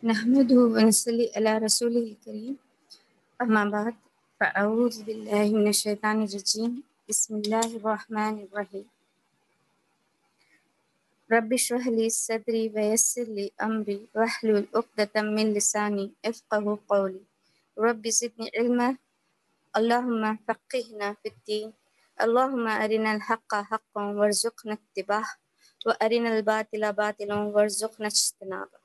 نحمده ونصلي على رسوله الكريم أما بعد فأعوذ بالله من الشيطان الرجيم بسم الله الرحمن الرحيم رب اشرح لي صدري ويسر لي أمري واحلل عقدة من لساني يفقهوا قولي رب زدني علما اللهم فقهنا في الدين اللهم أرنا الحق حقا وارزقنا اتباعه وأرنا الباطل باطلا وارزقنا اجتنابه۔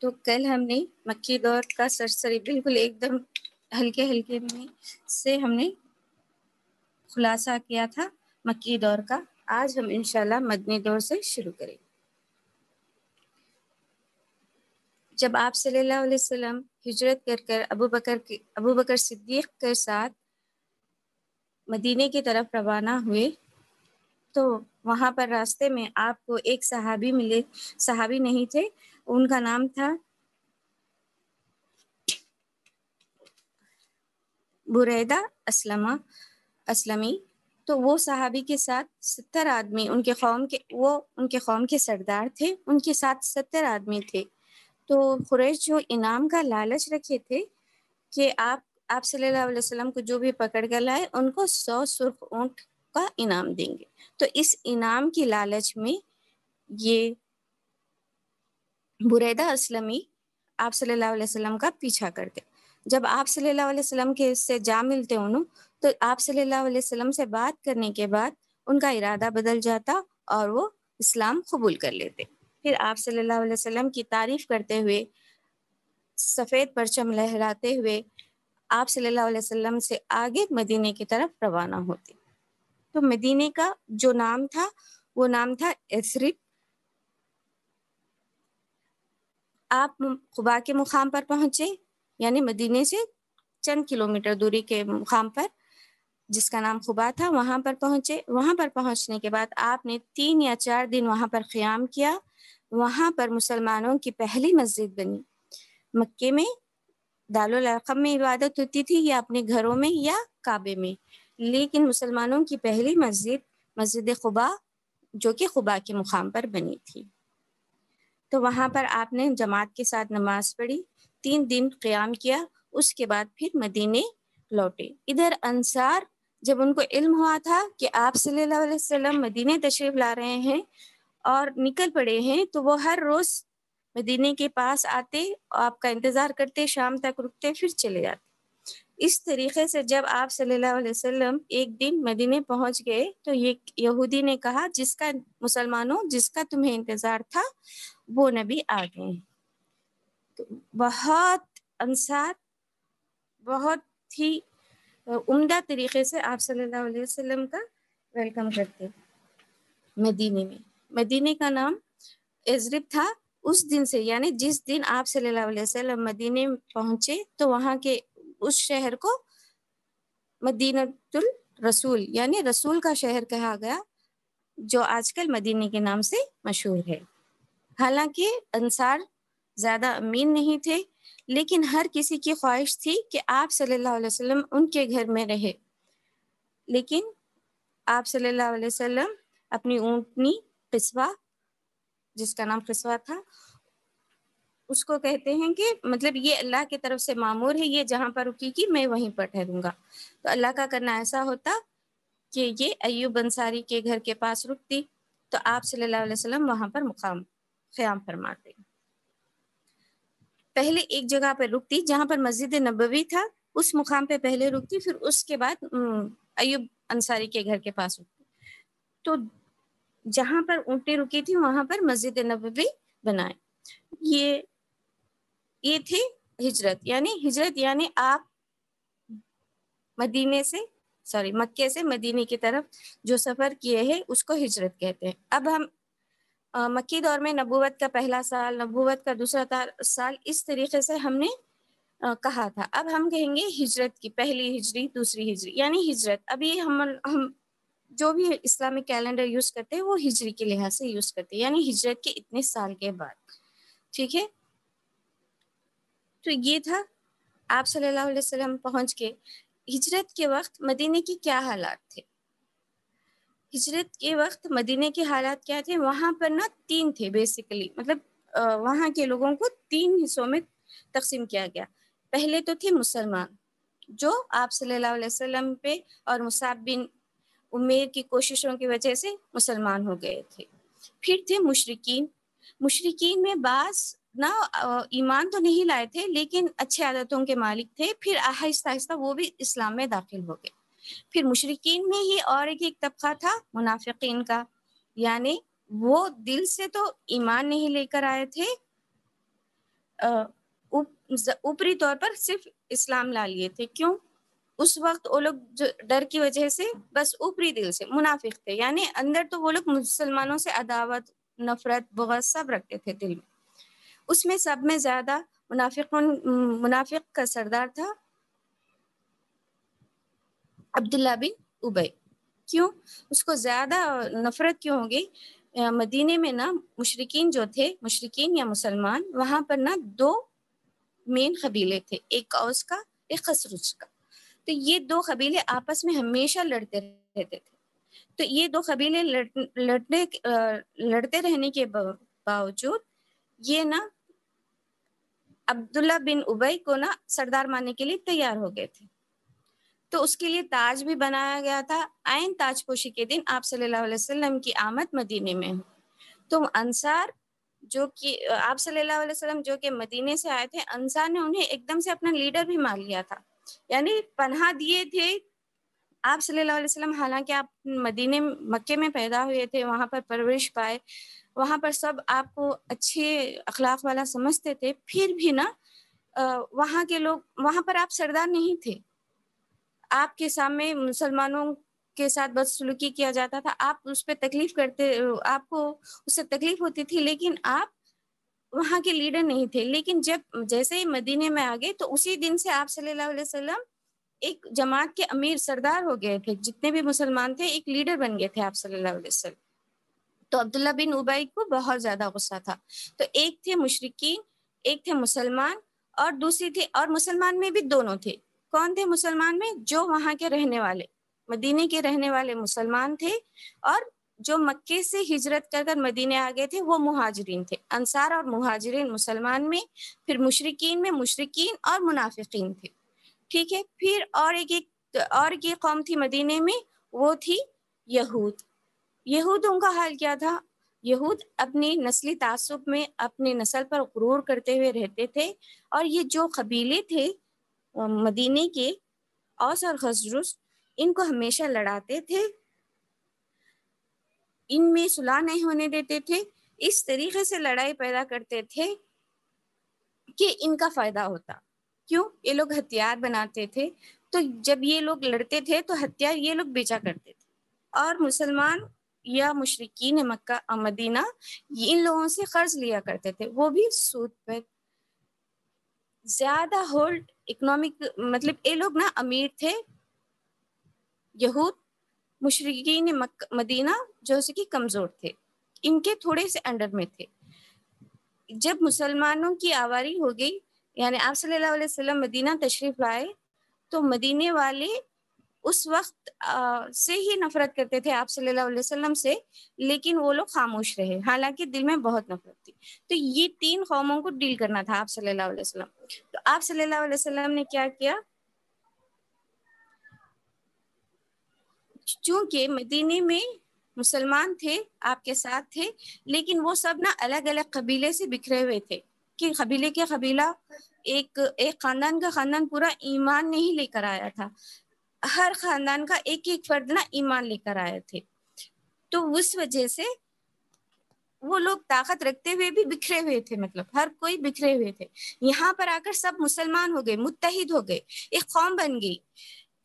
تو کل ہم نے مکی دور کا سرسری بالکل ایک دم ہلکے ہلکے میں سے ہم نے خلاصہ کیا تھا مکی دور کا۔ آج ہم انشاءاللہ مدنی دور سے شروع کریں۔ جب آپ صلی اللہ علیہ وسلم ہجرت کر ابو بکر صدیق کے ساتھ مدینے کی طرف روانہ ہوئے تو وہاں پر راستے میں آپ کو ایک صحابی ملے، صحابی نہیں تھے، ان کا نام تھا بریدہ اسلمی۔ تو وہ صحابی کے ساتھ 70 آدمی ان کے قوم کے سردار تھے، ان کے ساتھ 70 آدمی تھے۔ تو قریش جو انعام کا لالچ رکھے تھے کہ آپ صلی اللہ علیہ وسلم کو جو بھی پکڑ کر لائے ان کو 100 سرخ اونٹ کا انعام دیں گے۔ تو اس انعام کی لالچ میں یہ بریدہ اسلمی آپ صلی اللہ علیہ وسلم کا پیچھا کرتے۔ جب آپ صلی اللہ علیہ وسلم کے سے جا ملتے انہوں تو آپ صلی اللہ علیہ وسلم سے بات کرنے کے بعد ان کا ارادہ بدل جاتا اور وہ اسلام قبول کر لیتے۔ پھر آپ صلی اللہ علیہ وسلم کی تعریف کرتے ہوئے، سفید پرچم لہراتے ہوئے آپ صلی اللہ علیہ وسلم سے آگے مدینے کی طرف روانہ ہوتے۔ تو مدینے کا جو نام تھا وہ نام تھا یثرب۔ آپ قباء کے مقام پر پہنچے، یعنی مدینے سے چند کلومیٹر دوری کے مقام پر جس کا نام قباء تھا، وہاں پر پہنچے۔ وہاں پر پہنچنے کے بعد آپ نے 3 یا 4 دن وہاں پر قیام کیا۔ وہاں پر مسلمانوں کی پہلی مسجد بنی۔ مکے میں دارالارقم میں عبادت ہوتی تھی یا اپنے گھروں میں یا کعبے میں، لیکن مسلمانوں کی پہلی مسجد قباء جو کہ قباء کے مقام پر بنی تھی۔ تو وہاں پر آپ نے جماعت کے ساتھ نماز پڑھی، 3 دن قیام کیا، اس کے بعد پھر مدینے لوٹے۔ ادھر انصار جب ان کو علم ہوا تھا کہ آپ صلی اللہ علیہ وسلم مدینے تشریف لا رہے ہیں اور نکل پڑے ہیں، تو وہ ہر روز مدینے کے پاس آتے، آپ کا انتظار کرتے، شام تک رکتے، پھر چلے جاتے۔ اس طریقے سے جب آپ صلی اللہ علیہ وسلم ایک دن مدینے پہنچ گئے تو یہ یہودی نے کہا مسلمانوں جس کا تمہیں انتظار تھا وہ نبی آ گئے ہیں۔ تو بہت انصار بہت ہی عمدہ طریقے سے آپ صلی اللہ علیہ وسلم کا ویلکم کرتے۔ مدینے کا نام یثرب تھا اس دن سے، یعنی جس دن آپ صلی اللہ علیہ وسلم مدینے پہنچے تو وہاں کے اس شہر کو مدینۃ الرسول یعنی رسول کا شہر کہا گیا، جو آج کل مدینے کے نام سے مشہور ہے۔ حالانکہ انصار زیادہ امین نہیں تھے، لیکن ہر کسی کی خواہش تھی کہ آپ صلی اللہ علیہ وسلم ان کے گھر میں رہے۔ لیکن آپ صلی اللہ علیہ وسلم اپنی اونٹنی قصوہ، جس کا نام قصوہ تھا، اس کو کہتے ہیں کہ مطلب یہ اللہ کی طرف سے مامور ہے، یہ جہاں پر رکی گی میں وہیں پر ٹھہروں گا۔ تو اللہ کا کرنا ایسا ہوتا کہ یہ ایوب انصاری کے گھر کے پاس رکتی تو آپ صلی اللہ علیہ وسلم وہاں پر قیام فرماتے۔ پہلے ایک جگہ پر رکتی جہاں پر مسجد نبوی تھا، اس مقام پہ پہلے رکتی، پھر اس کے بعد ایوب انصاری کے گھر کے پاس رکتی۔ تو جہاں پر اونٹیں رکی تھی وہاں پر مسجد نبوی بنائے۔ یہ تھی ہجرت، یعنی آپ مکے سے مدینے کی طرف جو سفر کیے ہیں اس کو ہجرت کہتے ہیں۔ اب ہم مکی دور میں نبوت کا پہلا سال، نبوت کا دوسرا سال، اس طریقے سے ہم نے کہا تھا۔ اب ہم کہیں گے ہجرت کی پہلی ہجری، دوسری ہجری، یعنی ہجرت۔ ابھی ہم جو بھی اسلامک کیلنڈر یوز کرتے ہیں وہ ہجری کے لحاظ سے یوز کرتے ہیں، یعنی ہجرت کے اتنے سال کے بعد۔ ٹھیک ہے، تو یہ تھا آپ صلی اللہ علیہ وسلم پہنچ کے۔ ہجرت کے وقت مدینے کی کیا حالات تھے؟ ہجرت کے وقت مدینے کے حالات کیا تھے؟ وہاں پر 3 تھے بیسیکلی، مطلب وہاں کے لوگوں کو 3 حصوں میں تقسیم کیا گیا. پہلے تو تھے مسلمان جو آپ صلی اللہ علیہ وسلم پہ اور مصعب بن عمیر کی کوششوں کی وجہ سے مسلمان ہو گئے تھے. پھر تھے مشرکین. مشرکین میں بعض نہ ایمان تو نہیں لائے تھے لیکن اچھے عادتوں کے مالک تھے. پھر آہستہ آہستہ وہ بھی اسلام میں داخل ہو گئے. پھر مشرکین میں ہی اور ایک طبقہ تھا منافقین کا، یعنی وہ دل سے تو ایمان نہیں لے کر آئے تھے، اوپری طور پر صرف اسلام لا لیے تھے. کیوں؟ اس وقت وہ لوگ جو ڈر کی وجہ سے بس اوپری دل سے منافق تھے، یعنی اندر تو وہ لوگ مسلمانوں سے عداوت، نفرت، بغض سب رکھتے تھے دل میں. اس میں سب میں زیادہ منافق کا سردار تھا عبداللہ بن ابی. کیوں اس کو زیادہ نفرت کیوں ہوگی؟ مدینے میں نا مشرکین جو تھے، مشرکین یا مسلمان، وہاں پر نا 2 مین قبیلے تھے، ایک اوس کا ایک خزرج کا. تو یہ 2 قبیلے آپس میں ہمیشہ لڑتے رہتے تھے. تو یہ 2 قبیلے لڑتے رہنے کے باوجود یہ نا عبداللہ بن ابی کو نا سردار ماننے کے لیے تیار ہو گئے تھے. تو اس کے لیے تاج بھی بنایا گیا تھا. عین تاج پوشی کے دن آپ صلی اللہ علیہ وسلم کی آمد مدینے میں ہو. تو انصار جو کہ آپ صلی اللہ علیہ وسلم جو کہ مدینے سے آئے تھے، انصار نے انہیں ایک دم سے اپنا لیڈر بھی مان لیا تھا، یعنی پناہ دیے تھے. آپ صلی اللہ علیہ وسلم حالانکہ آپ مدینے مکے میں پیدا ہوئے تھے، وہاں پر پرورش پائے، وہاں پر سب آپ کو اچھے اخلاق والا سمجھتے تھے، پھر بھی نا وہاں کے لوگ، وہاں پر آپ سردار نہیں تھے. آپ کے سامنے مسلمانوں کے ساتھ بدسلوکی کیا جاتا تھا، آپ اس پہ تکلیف کرتے، آپ کو اس سے تکلیف ہوتی تھی، لیکن آپ وہاں کے لیڈر نہیں تھے. لیکن جیسے ہی مدینے میں آ گئے تو اسی دن سے آپ صلی اللہ علیہ وسلم ایک جماعت کے امیر سردار ہو گئے تھے. جتنے بھی مسلمان تھے ایک لیڈر بن گئے تھے آپ صلی اللہ علیہ وسلم. تو عبداللہ بن ابی کو بہت زیادہ غصہ تھا. تو ایک تھے مشرکین، ایک تھے مسلمان، اور دوسری تھی، اور مسلمان میں بھی دونوں تھے. کون تھے مسلمان میں؟ جو وہاں کے رہنے والے، مدینے کے رہنے والے مسلمان تھے، اور جو مکے سے ہجرت کر کر مدینے آ گئے تھے وہ مہاجرین تھے. انصار اور مہاجرین مسلمان میں، پھر مشرکین میں مشرکین اور منافقین تھے. ٹھیک ہے. پھر اور ایک قوم تھی مدینے میں، وہ تھی یہود. یہودوں کا حال کیا تھا؟ یہود اپنی نسلی تعصب میں اپنی نسل پر غرور کرتے ہوئے رہتے تھے. اور یہ جو قبیلے تھے مدینے کے، اوس اور خزرج، ان کو ہمیشہ لڑاتے تھے، ان میں صلح نہیں ہونے دیتے تھے. اس طریقے سے لڑائی پیدا کرتے تھے کہ ان کا فائدہ ہوتا. کیوں؟ یہ لوگ ہتھیار بناتے تھے، تو جب یہ لوگ لڑتے تھے تو ہتھیار یہ لوگ بیچا کرتے تھے. اور مسلمان یا مشرکین مکہ مدینہ ان لوگوں سے قرض لیا کرتے تھے، وہ بھی سود پر. زیادہ ہولڈ اکنامک، مطلب یہ لوگ نا امیر تھے یہود. مشرکین مدینہ جو سے کہ کمزور تھے، ان کے تھوڑے سے انڈر میں تھے. جب مسلمانوں کی آواری ہو گئی، یعنی آپ صلی اللہ علیہ وسلم مدینہ تشریف لائے، تو مدینے والے اس وقت سے ہی نفرت کرتے تھے آپ صلی اللہ علیہ وسلم سے، لیکن وہ لوگ خاموش رہے، حالانکہ دل میں بہت نفرت تھی. تو یہ 3 قوموں کو ڈیل کرنا تھا آپ صلی اللہ علیہ وسلم. تو آپ صلی اللہ علیہ وسلم نے کیا کیا؟ چونکہ مدینے میں مسلمان تھے، آپ کے ساتھ تھے، لیکن وہ سب نا الگ الگ قبیلے سے بکھرے ہوئے تھے، کہ قبیلے کے قبیلہ ایک خاندان کا خاندان پورا ایمان نہیں لے کر آیا تھا. ہر خاندان کا ایک ایک فرد نا ایمان لے کر آئے تھے. تو اس وجہ سے وہ لوگ طاقت رکھتے ہوئے بھی بکھرے ہوئے تھے، مطلب ہر کوئی بکھرے ہوئے تھے. یہاں پر آ کر سب مسلمان ہو گئے، متحد ہو گئے، ایک قوم بن گئی.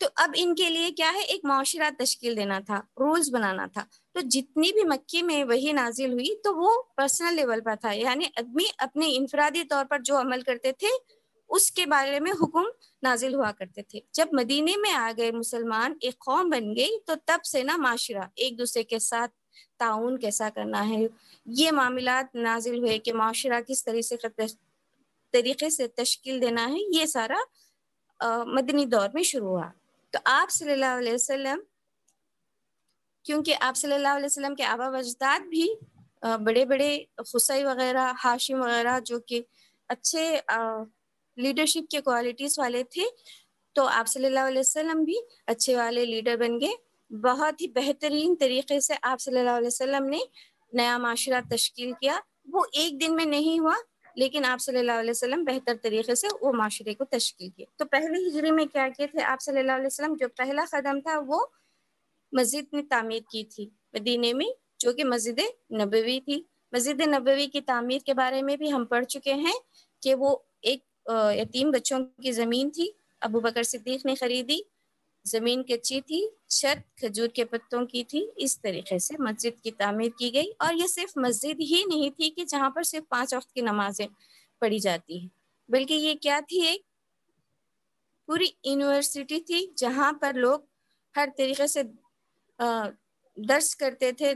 تو اب ان کے لیے کیا ہے؟ ایک معاشرہ تشکیل دینا تھا، رولز بنانا تھا. تو جتنی بھی مکے میں وحی نازل ہوئی تو وہ پرسنل لیول پر تھا، یعنی آدمی اپنے انفرادی طور پر جو عمل کرتے تھے اس کے بارے میں حکم نازل ہوا کرتے تھے. جب مدینے میں آ گئے مسلمان، ایک قوم بن گئی، تو تب سے نا معاشرہ، ایک دوسرے کے ساتھ تعاون کیسا کرنا ہے، یہ معاملات نازل ہوئے کہ معاشرہ کس طریقے سے تشکیل دینا ہے. یہ سارا مدنی دور میں شروع ہوا. تو آپ صلی اللہ علیہ وسلم، کیونکہ آپ صلی اللہ علیہ وسلم کے آبا و اجداد بھی بڑے بڑے خصی وغیرہ، ہاشم وغیرہ جو کہ اچھے لیڈرشپ کے کوالٹیز والے تھے، تو آپ صلی اللہ علیہ وسلم بھی اچھے والے لیڈر بن گئے. بہت ہی بہترین طریقے سے آپ صلی اللہ علیہ وسلم نے نیا معاشرہ تشکیل کیا. وہ ایک دن میں نہیں ہوا، لیکن آپ صلی اللہ علیہ وسلم بہتر طریقے سے وہ معاشرے کو تشکیل کیا. تو پہلے ہجری میں کیا کیے تھے آپ صلی اللہ علیہ وسلم؟ جو پہلا قدم تھا وہ مسجد میں تعمیر کی تھی مدینے میں، جو کہ مسجد نبوی تھی. مسجد نبوی کی تعمیر کے بارے میں بھی ہم پڑھ چکے ہیں کہ وہ ایک یتیم بچوں کی زمین تھی، ابو بکر صدیق نے خریدی. زمین کچی تھی، چھت کھجور کے پتوں کی تھی. اس طریقے سے مسجد کی تعمیر کی گئی. اور یہ صرف مسجد ہی نہیں تھی کہ جہاں پر صرف 5 وقت کی نمازیں پڑھی جاتی ہیں، بلکہ یہ کیا تھی؟ ایک پوری یونیورسٹی تھی جہاں پر لوگ ہر طریقے سے درس کرتے تھے،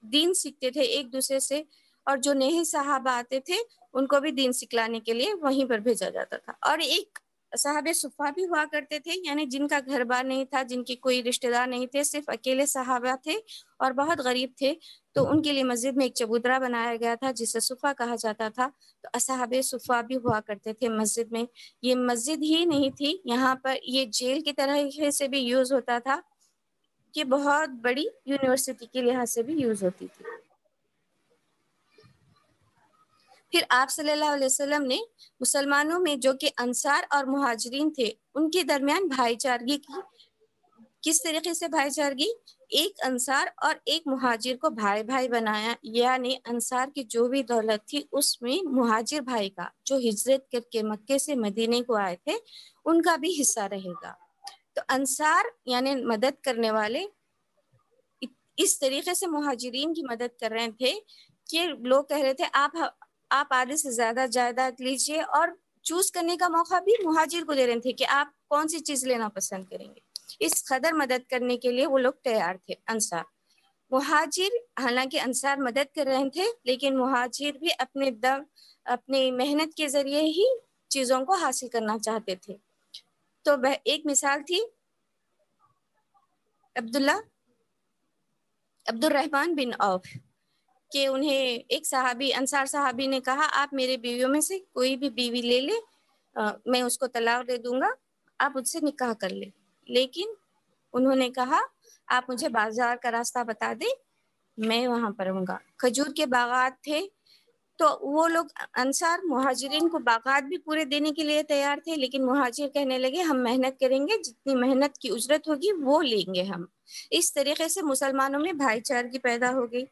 دین سیکھتے تھے ایک دوسرے سے. اور جو نئے صحابہ آتے تھے ان کو بھی دین سکھلانے کے لیے وہیں پر بھیجا جاتا تھا. اور ایک صحابہ صفہ بھی ہوا کرتے تھے، یعنی جن کا گھر بار نہیں تھا، جن کے کوئی رشتہ دار نہیں تھے، صرف اکیلے صحابہ تھے اور بہت غریب تھے. تو ان کے لیے مسجد میں ایک چبوترا بنایا گیا تھا جسے صفہ کہا جاتا تھا. تو اصحاب صفہ بھی ہوا کرتے تھے مسجد میں. یہ مسجد ہی نہیں تھی، یہاں پر یہ جیل کی طرح سے بھی یوز ہوتا تھا، کہ بہت بڑی یونیورسٹی کے لحاظ سے بھی یوز ہوتی تھی. پھر آپ صلی اللہ علیہ وسلم نے مسلمانوں میں جو کہ انصار اور مہاجرین تھے ان کے درمیان بھائی چارگی کی. کس طریقے سے بھائی چارگی؟ ایک انصار اور ایک مہاجر کو بھائی بھائی بنایا، یعنی انصار کی جو بھی دولت تھی اس میں مہاجر بھائی کا جو ہجرت کر کے مکے سے مدینے کو آئے تھے ان کا بھی حصہ رہے گا. تو انصار یعنی مدد کرنے والے اس طریقے سے مہاجرین کی مدد کر رہے تھے کہ لوگ کہہ رہے تھے آپ آدھے سے زیادہ جائیداد لیجئے، اور چوز کرنے کا موقع بھی مہاجر کو دے رہے تھے کہ آپ کون سی چیز لینا پسند کریں گے. اس قدر مدد کرنے کے لیے وہ لوگ تیار تھے انصار. مہاجر حالانکہ انصار مدد کر رہے تھے، لیکن مہاجر بھی اپنی محنت کے ذریعے ہی چیزوں کو حاصل کرنا چاہتے تھے. تو ایک مثال تھی عبد الرحمن بن عوف، کہ انہیں ایک صحابی انصار صحابی نے کہا آپ میرے بیویوں میں سے کوئی بھی بیوی لے لے، میں اس کو طلاق دے دوں گا، آپ اس سے نکاح کر لیں. لیکن انہوں نے کہا آپ مجھے بازار کا راستہ بتا دیں، میں وہاں پر ہوں گا. کھجور کے باغات تھے، تو وہ لوگ انصار مہاجرین کو باغات بھی پورے دینے کے لیے تیار تھے، لیکن مہاجر کہنے لگے ہم محنت کریں گے، جتنی محنت کی اجرت ہوگی وہ لیں گے ہم. اس طریقے سے مسلمانوں میں بھائی چارگی پیدا ہو گئی.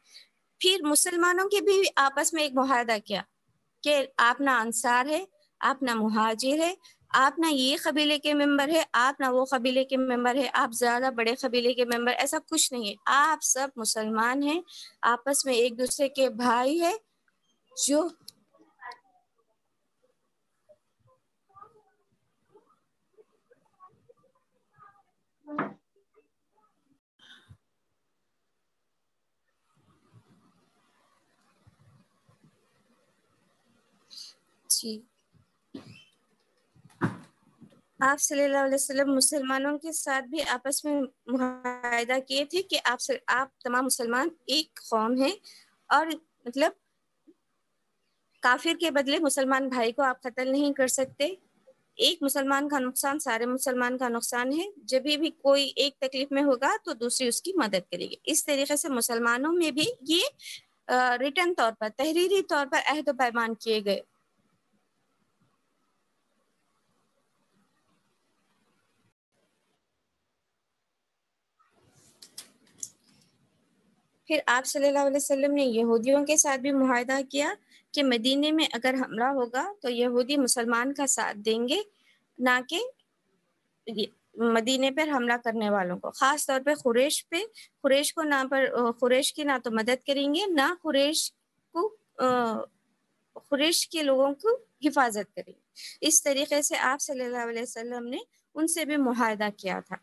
پھر مسلمانوں کے بھی آپس میں ایک معاہدہ کیا کہ آپ نہ انصار ہے، آپ نہ مہاجر ہے، آپ نہ یہ قبیلے کے ممبر ہے، آپ نہ وہ قبیلے کے ممبر ہے، آپ زیادہ بڑے قبیلے کے ممبر، ایسا کچھ نہیں ہے. آپ سب مسلمان ہیں، آپس میں ایک دوسرے کے بھائی ہے. جو جی آپ صلی اللہ علیہ وسلم مسلمانوں کے ساتھ بھی آپس میں معاہدہ کیے تھے کہ آپ تمام مسلمان ایک قوم ہیں، اور مطلب کافر کے بدلے مسلمان بھائی کو آپ قتل نہیں کر سکتے. ایک مسلمان کا نقصان سارے مسلمان کا نقصان ہے، جب بھی کوئی ایک تکلیف میں ہوگا تو دوسری اس کی مدد کرے گی. اس طریقے سے مسلمانوں میں بھی یہ ریٹن طور پر، تحریری طور پر عہد و پیمان کیے گئے. پھر آپ صلی اللہ علیہ وسلم نے یہودیوں کے ساتھ بھی معاہدہ کیا کہ مدینے میں اگر حملہ ہوگا تو یہودی مسلمان کا ساتھ دیں گے، نہ کہ مدینے پر حملہ کرنے والوں کو. خاص طور پہ قریش کو قریش کی نہ تو مدد کریں گے، نہ قریش کے لوگوں کو حفاظت کریں گے. اس طریقے سے آپ صلی اللہ علیہ وسلم نے ان سے بھی معاہدہ کیا تھا.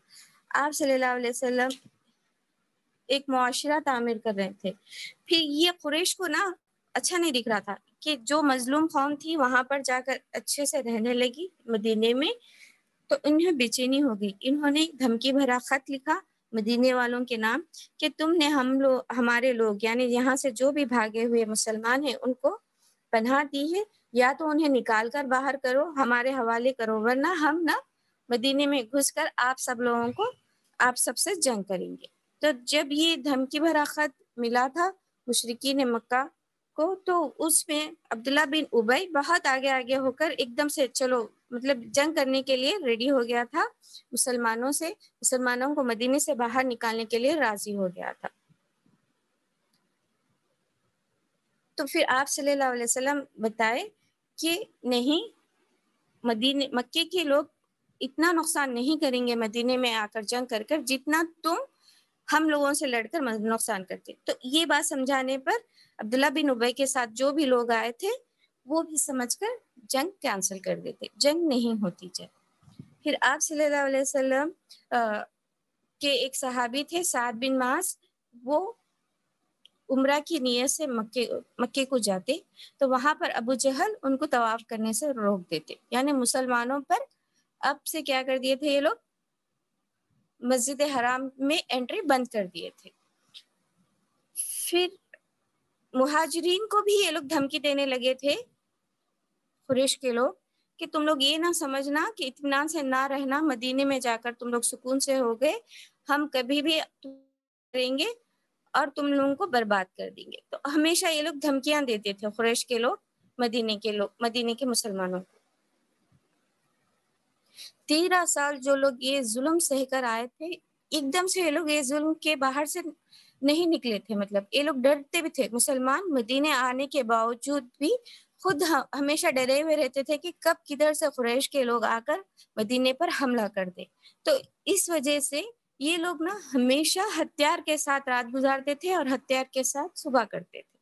آپ صلی اللہ علیہ وسلم ایک معاشرہ تعمیر کر رہے تھے. پھر یہ قریش کو نا اچھا نہیں دکھ رہا تھا کہ جو مظلوم قوم تھی وہاں پر جا کر اچھے سے رہنے لگی مدینے میں، تو انہیں بے چینی ہو گئی. انہوں نے دھمکی بھرا خط لکھا مدینے والوں کے نام کہ تم نے ہمارے لوگ یعنی یہاں سے جو بھی بھاگے ہوئے مسلمان ہیں ان کو پناہ دی ہے، یا تو انہیں نکال کر باہر کرو، ہمارے حوالے کرو، ورنہ ہم نہ مدینے میں گھس کر آپ سب لوگوں کو آپ سب سے جنگ کریں گے۔ تو جب یہ دھمکی بھرا خط ملا تھا مشرکین مکہ کو، تو اس میں عبداللہ بن ابی بہت آگے آگے ہو کر ایک دم سے چلو مطلب جنگ کرنے کے لیے ریڈی ہو گیا تھا، مسلمانوں کو مدینے سے باہر نکالنے کے لیے راضی ہو گیا تھا۔ تو پھر آپ صلی اللہ علیہ وسلم بتائے کہ نہیں، مکے کے لوگ اتنا نقصان نہیں کریں گے مدینے میں آ کر جنگ کر کر جتنا تم ہم لوگوں سے لڑ کر نقصان کرتے۔ تو یہ بات سمجھانے پر عبداللہ بن ابی کے ساتھ جو بھی لوگ آئے تھے وہ بھی سمجھ کر جنگ کینسل کر دیتے، جنگ نہیں ہوتی جنگ۔ پھر آپ صلی اللہ علیہ وسلم کے ایک صحابی تھے سعد بن معاذ، وہ عمرہ کی نیت سے مکے کو جاتے، تو وہاں پر ابو جہل ان کو طواف کرنے سے روک دیتے، یعنی مسلمانوں پر اب سے کیا کر دیے تھے یہ لوگ، مسجد حرام میں انٹری بند کر دیے تھے۔ پھر مہاجرین کو بھی یہ لوگ دھمکی دینے لگے تھے قریش کے لوگ کہ تم لوگ یہ نہ سمجھنا کہ اطمینان سے نہ رہنا، مدینے میں جا کر تم لوگ سکون سے ہو گئے، ہم کبھی بھی کریں گے اور تم لوگوں کو برباد کر دیں گے۔ تو ہمیشہ یہ لوگ دھمکیاں دیتے تھے قریش کے لوگ مدینے کے مسلمانوں کو۔ 13 سال جو لوگ یہ ظلم سہ کر آئے تھے، ایک دم سے یہ لوگ یہ ظلم کے باہر سے نہیں نکلے تھے، مطلب یہ لوگ ڈرتے بھی تھے، مسلمان مدینے آنے کے باوجود بھی خود ہمیشہ ڈرے ہوئے رہتے تھے کہ کب کدھر سے قریش کے لوگ آ کر مدینے پر حملہ کر دے۔ تو اس وجہ سے یہ لوگ نا ہمیشہ ہتھیار کے ساتھ رات گزارتے تھے اور ہتھیار کے ساتھ صبح کرتے تھے۔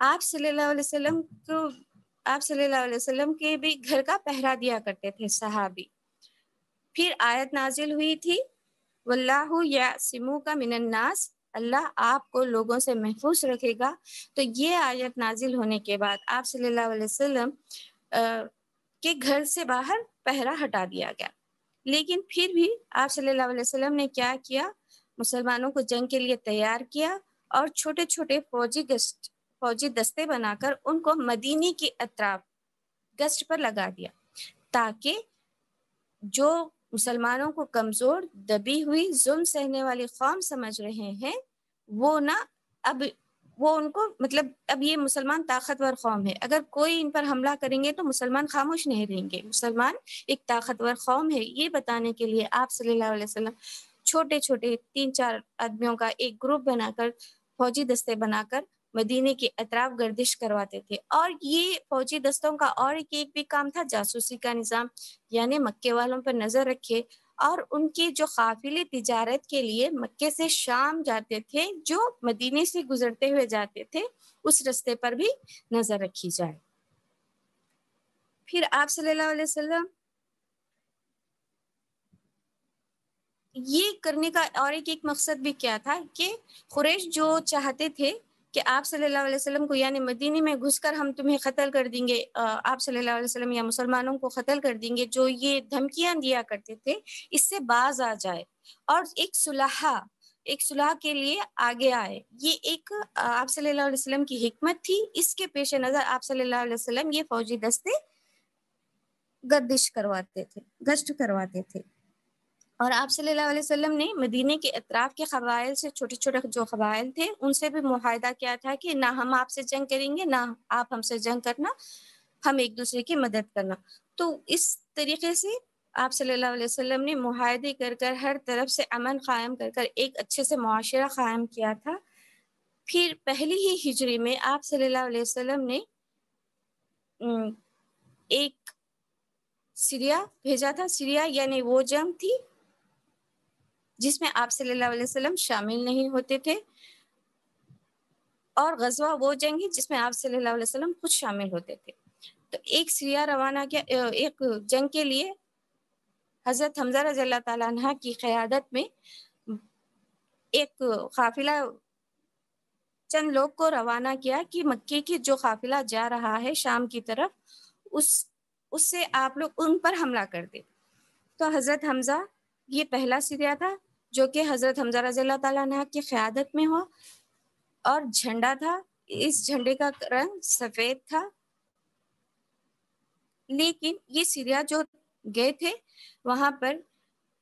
آپ صلی اللہ علیہ وسلم کے بھی گھر کا پہرا دیا کرتے تھے صحابی۔ پھر آیت نازل ہوئی تھی واللہ یعصمک من الناس، اللہ آپ کو لوگوں سے محفوظ رکھے گا۔ تو یہ آیت نازل ہونے کے بعد آپ صلی اللہ علیہ وسلم کے گھر سے باہر پہرا ہٹا دیا گیا، لیکن پھر بھی آپ صلی اللہ علیہ وسلم نے کیا کیا، مسلمانوں کو جنگ کے لیے تیار کیا اور چھوٹے چھوٹے فوجی دستے بنا کر ان کو مدینے کے اطراف گشت پر لگا دیا، تاکہ جو مسلمانوں کو کمزور دبی ہوئی ظلم سہنے والی قوم سمجھ رہے ہیں وہ نہ اب وہ ان کو مطلب اب یہ مسلمان طاقتور قوم ہے، اگر کوئی ان پر حملہ کریں گے تو مسلمان خاموش نہیں رہیں گے، مسلمان ایک طاقتور قوم ہے، یہ بتانے کے لیے آپ صلی اللہ علیہ وسلم چھوٹے چھوٹے 3-4 آدمیوں کا ایک گروپ بنا کر فوجی دستے بنا کر مدینے کے اطراف گردش کرواتے تھے۔ اور یہ فوجی دستوں کا اور ایک بھی کام تھا جاسوسی کا نظام، یعنی مکے والوں پر نظر رکھے اور ان کے جو قافلے تجارت کے لیے مکے سے شام جاتے تھے، جو مدینے سے گزرتے ہوئے جاتے تھے، اس رستے پر بھی نظر رکھی جائے۔ پھر آپ صلی اللہ علیہ وسلم یہ کرنے کا اور ایک مقصد بھی کیا تھا کہ قریش جو چاہتے تھے کہ آپ صلی اللہ علیہ وسلم کو یعنی مدینے میں گھس کر ہم تمہیں قتل کر دیں گے، آپ صلی اللہ علیہ وسلم یا مسلمانوں کو قتل کر دیں گے، جو یہ دھمکیاں دیا کرتے تھے، اس سے باز آ جائے اور ایک صلح کے لیے آگے آئے۔ یہ ایک آپ صلی اللہ علیہ وسلم کی حکمت تھی، اس کے پیش نظر آپ صلی اللہ علیہ وسلم یہ فوجی دستے گشت کرواتے تھے۔ اور آپ صلی اللہ علیہ وسلم نے مدینے کے اطراف کے قبائل سے چھوٹے چھوٹے جو قبائل تھے ان سے بھی معاہدہ کیا تھا کہ نہ ہم آپ سے جنگ کریں گے، نہ آپ ہم سے جنگ کرنا، ہم ایک دوسرے کی مدد کرنا۔ تو اس طریقے سے آپ صلی اللہ علیہ وسلم نے معاہدے کر کر ہر طرف سے امن قائم کر کر ایک اچھے سے معاشرہ قائم کیا تھا۔ پھر پہلی ہی ہجری میں آپ صلی اللہ علیہ وسلم نے ایک سیریا بھیجا تھا۔ سیریا یعنی وہ جنگ تھی جس میں آپ صلی اللہ علیہ وسلم شامل نہیں ہوتے تھے، اور غزوہ وہ جنگ ہے جس میں آپ صلی اللہ علیہ وسلم خود شامل ہوتے تھے۔ تو ایک سیریا روانہ کیا، ایک جنگ کے لیے حضرت حمزہ رضی اللہ تعالیٰ عنہ کی قیادت میں ایک قافلہ چند لوگ کو روانہ کیا کہ مکے کی جو قافلہ جا رہا ہے شام کی طرف، اس سے آپ لوگ ان پر حملہ کر دیں۔ تو حضرت حمزہ یہ پہلا سیریا تھا جو کہ حضرت حمزہ رضی اللہ تعالیٰ عنہ کی قیادت میں ہو، اور جھنڈا تھا، اس جھنڈے کا رنگ سفید تھا۔ لیکن یہ سیریا جو گئے تھے وہاں پر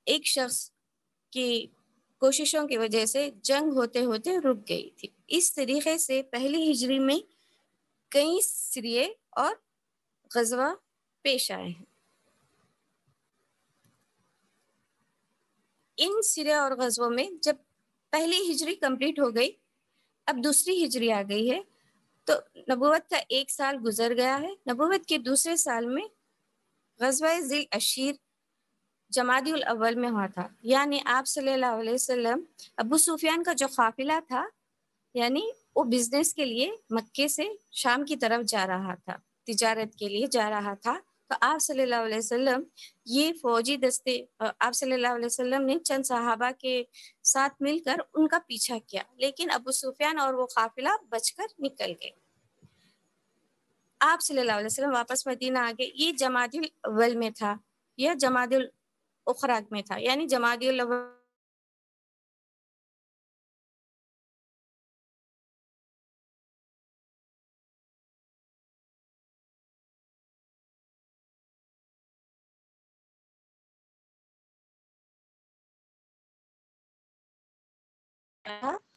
ایک شخص کی کوششوں کی وجہ سے جنگ ہوتے ہوتے رک گئی تھی۔ اس طریقے سے پہلی ہجری میں کئی سریے اور غزوہ پیش آئے ہیں۔ ان سرے اور غزووں میں جب پہلی ہجری کمپلیٹ ہو گئی، اب دوسری ہجری آ گئی ہے، تو نبوت کا 1 سال گزر گیا ہے۔ نبوت کے دوسرے سال میں غزوہ ذی العشیر جمادی الاول میں ہوا تھا، یعنی آپ صلی اللہ علیہ وسلم، ابو سفیان کا جو قافلہ تھا، یعنی وہ بزنس کے لیے مکے سے شام کی طرف جا رہا تھا، تجارت کے لیے جا رہا تھا، تو آپ صلی اللہ علیہ وسلم یہ فوجی دستے، آپ صلی اللہ علیہ وسلم نے چند صحابہ کے ساتھ مل کر ان کا پیچھا کیا، لیکن ابو سفیان اور وہ قافلہ بچ کر نکل گئے۔ آپ صلی اللہ علیہ وسلم واپس مدینہ آ گئے۔ یہ جمادی الاول میں تھا یا جمادی الاخری میں تھا، یعنی جمادی الاول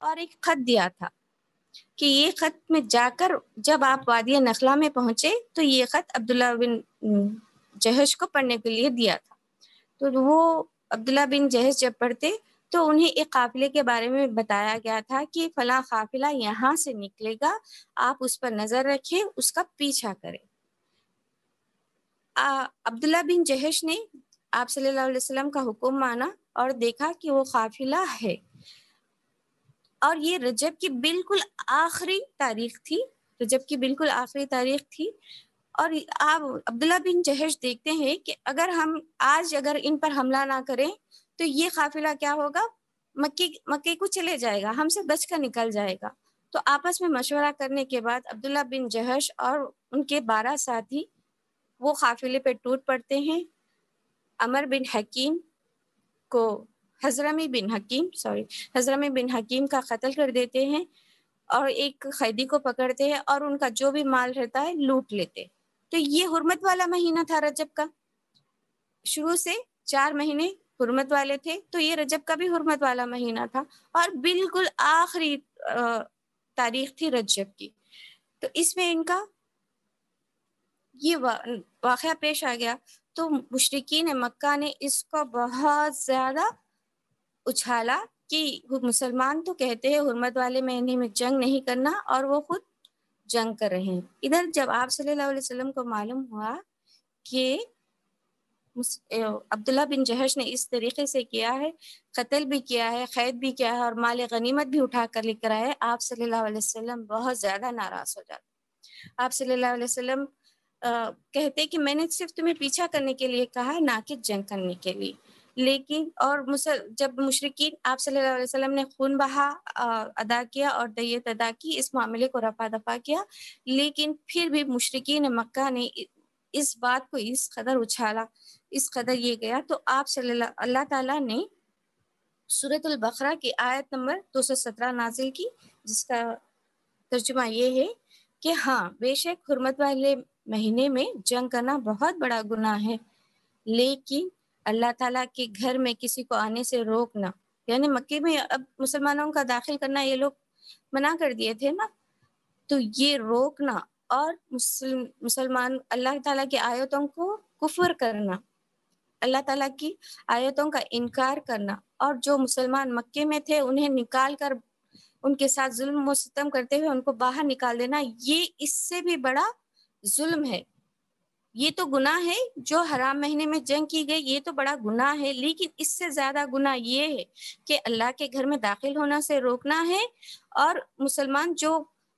اور ایک خط دیا تھا کہ یہ خط میں جا کر جب آپ وادی نخلا میں پہنچے تو یہ خط عبداللہ بن جہش کو پڑھنے کے لیے دیا تھا۔ تو وہ عبداللہ بن جہش جب پڑھتے تو انہیں ایک قافلے کے بارے میں بتایا گیا تھا کہ فلاں قافلہ یہاں سے نکلے گا، آپ اس پر نظر رکھیں، اس کا پیچھا کریں۔ عبداللہ بن جہش نے آپ صلی اللہ علیہ وسلم کا حکم مانا اور دیکھا کہ وہ قافلہ ہے، اور یہ رجب کی بالکل آخری تاریخ تھی، رجب کی بالکل آخری تاریخ تھی، اور آپ عبداللہ بن جہش دیکھتے ہیں کہ اگر ہم آج ان پر حملہ نہ کریں تو یہ قافلہ کیا ہوگا، مکے کو چلے جائے گا، ہم سے بچ کر نکل جائے گا۔ تو آپس میں مشورہ کرنے کے بعد عبداللہ بن جہش اور ان کے 12 ساتھی وہ قافلے پہ ٹوٹ پڑتے ہیں۔ عمر بن حکیم کو حضرمی بن حکیم کا قتل کر دیتے ہیں، اور ایک قیدی کو پکڑتے ہیں اور ان کا جو بھی مال رہتا ہے لوٹ لیتے۔ تو یہ حرمت والا مہینہ تھا رجب کا، شروع سے 4 مہینے حرمت والے تھے، تو یہ رجب کا بھی حرمت والا مہینہ تھا، اور بالکل آخری تاریخ تھی رجب کی۔ تو اس میں ان کا یہ واقعہ پیش آ گیا، تو مشرکین مکہ نے اس کو بہت زیادہ اچھالا کہ مسلمان تو کہتے ہیں حرمت والے مہینے میں جنگ نہیں کرنا، اور وہ خود جنگ کر رہے ہیں۔ ادھر جب آپ صلی اللہ علیہ وسلم کو معلوم ہوا کہ عبداللہ بن جہش نے اس طریقے سے کیا ہے، قتل بھی کیا ہے، قید بھی کیا ہے، اور مال غنیمت بھی اٹھا کر لے کر آئے، آپ صلی اللہ علیہ وسلم بہت زیادہ ناراض ہو جاتے۔ آپ صلی اللہ علیہ وسلم کہتے کہ میں نے صرف تمہیں پیچھا کرنے کے لیے کہا ہے، نہ کہ جنگ کرنے کے لیے۔ لیکن اور جب مشرکین آپ صلی اللہ علیہ وسلم نے خون بہا ادا کیا اور دیت ادا کی، اس معاملے کو رفع دفع کیا، لیکن پھر بھی مشرکین مکہ نے اس بات کو اس قدر اچھالا، اس قدر یہ گیا، تو آپ صلی اللہ تعالیٰ نے سورۃ البقرہ کی آیت نمبر 217 نازل کی، جس کا ترجمہ یہ ہے کہ ہاں بے شک حرمت والے مہینے میں جنگ کرنا بہت بڑا گناہ ہے، لیکن اللہ تعالیٰ کے گھر میں کسی کو آنے سے روکنا، یعنی مکے میں اب مسلمانوں کا داخل کرنا یہ لوگ منع کر دیے تھے نا، تو یہ روکنا اور مسلمان اللہ تعالیٰ کی آیتوں کو کفر کرنا، اللہ تعالیٰ کی آیتوں کا انکار کرنا، اور جو مسلمان مکے میں تھے انہیں نکال کر ان کے ساتھ ظلم و ستم کرتے ہوئے ان کو باہر نکال دینا، یہ اس سے بھی بڑا ظلم ہے۔ یہ تو گناہ ہے جو حرام مہینے میں جنگ کی گئی، یہ تو بڑا گناہ ہے، لیکن اس سے زیادہ گناہ یہ ہے کہ اللہ کے گھر میں داخل ہونا سے روکنا ہے، اور مسلمان جو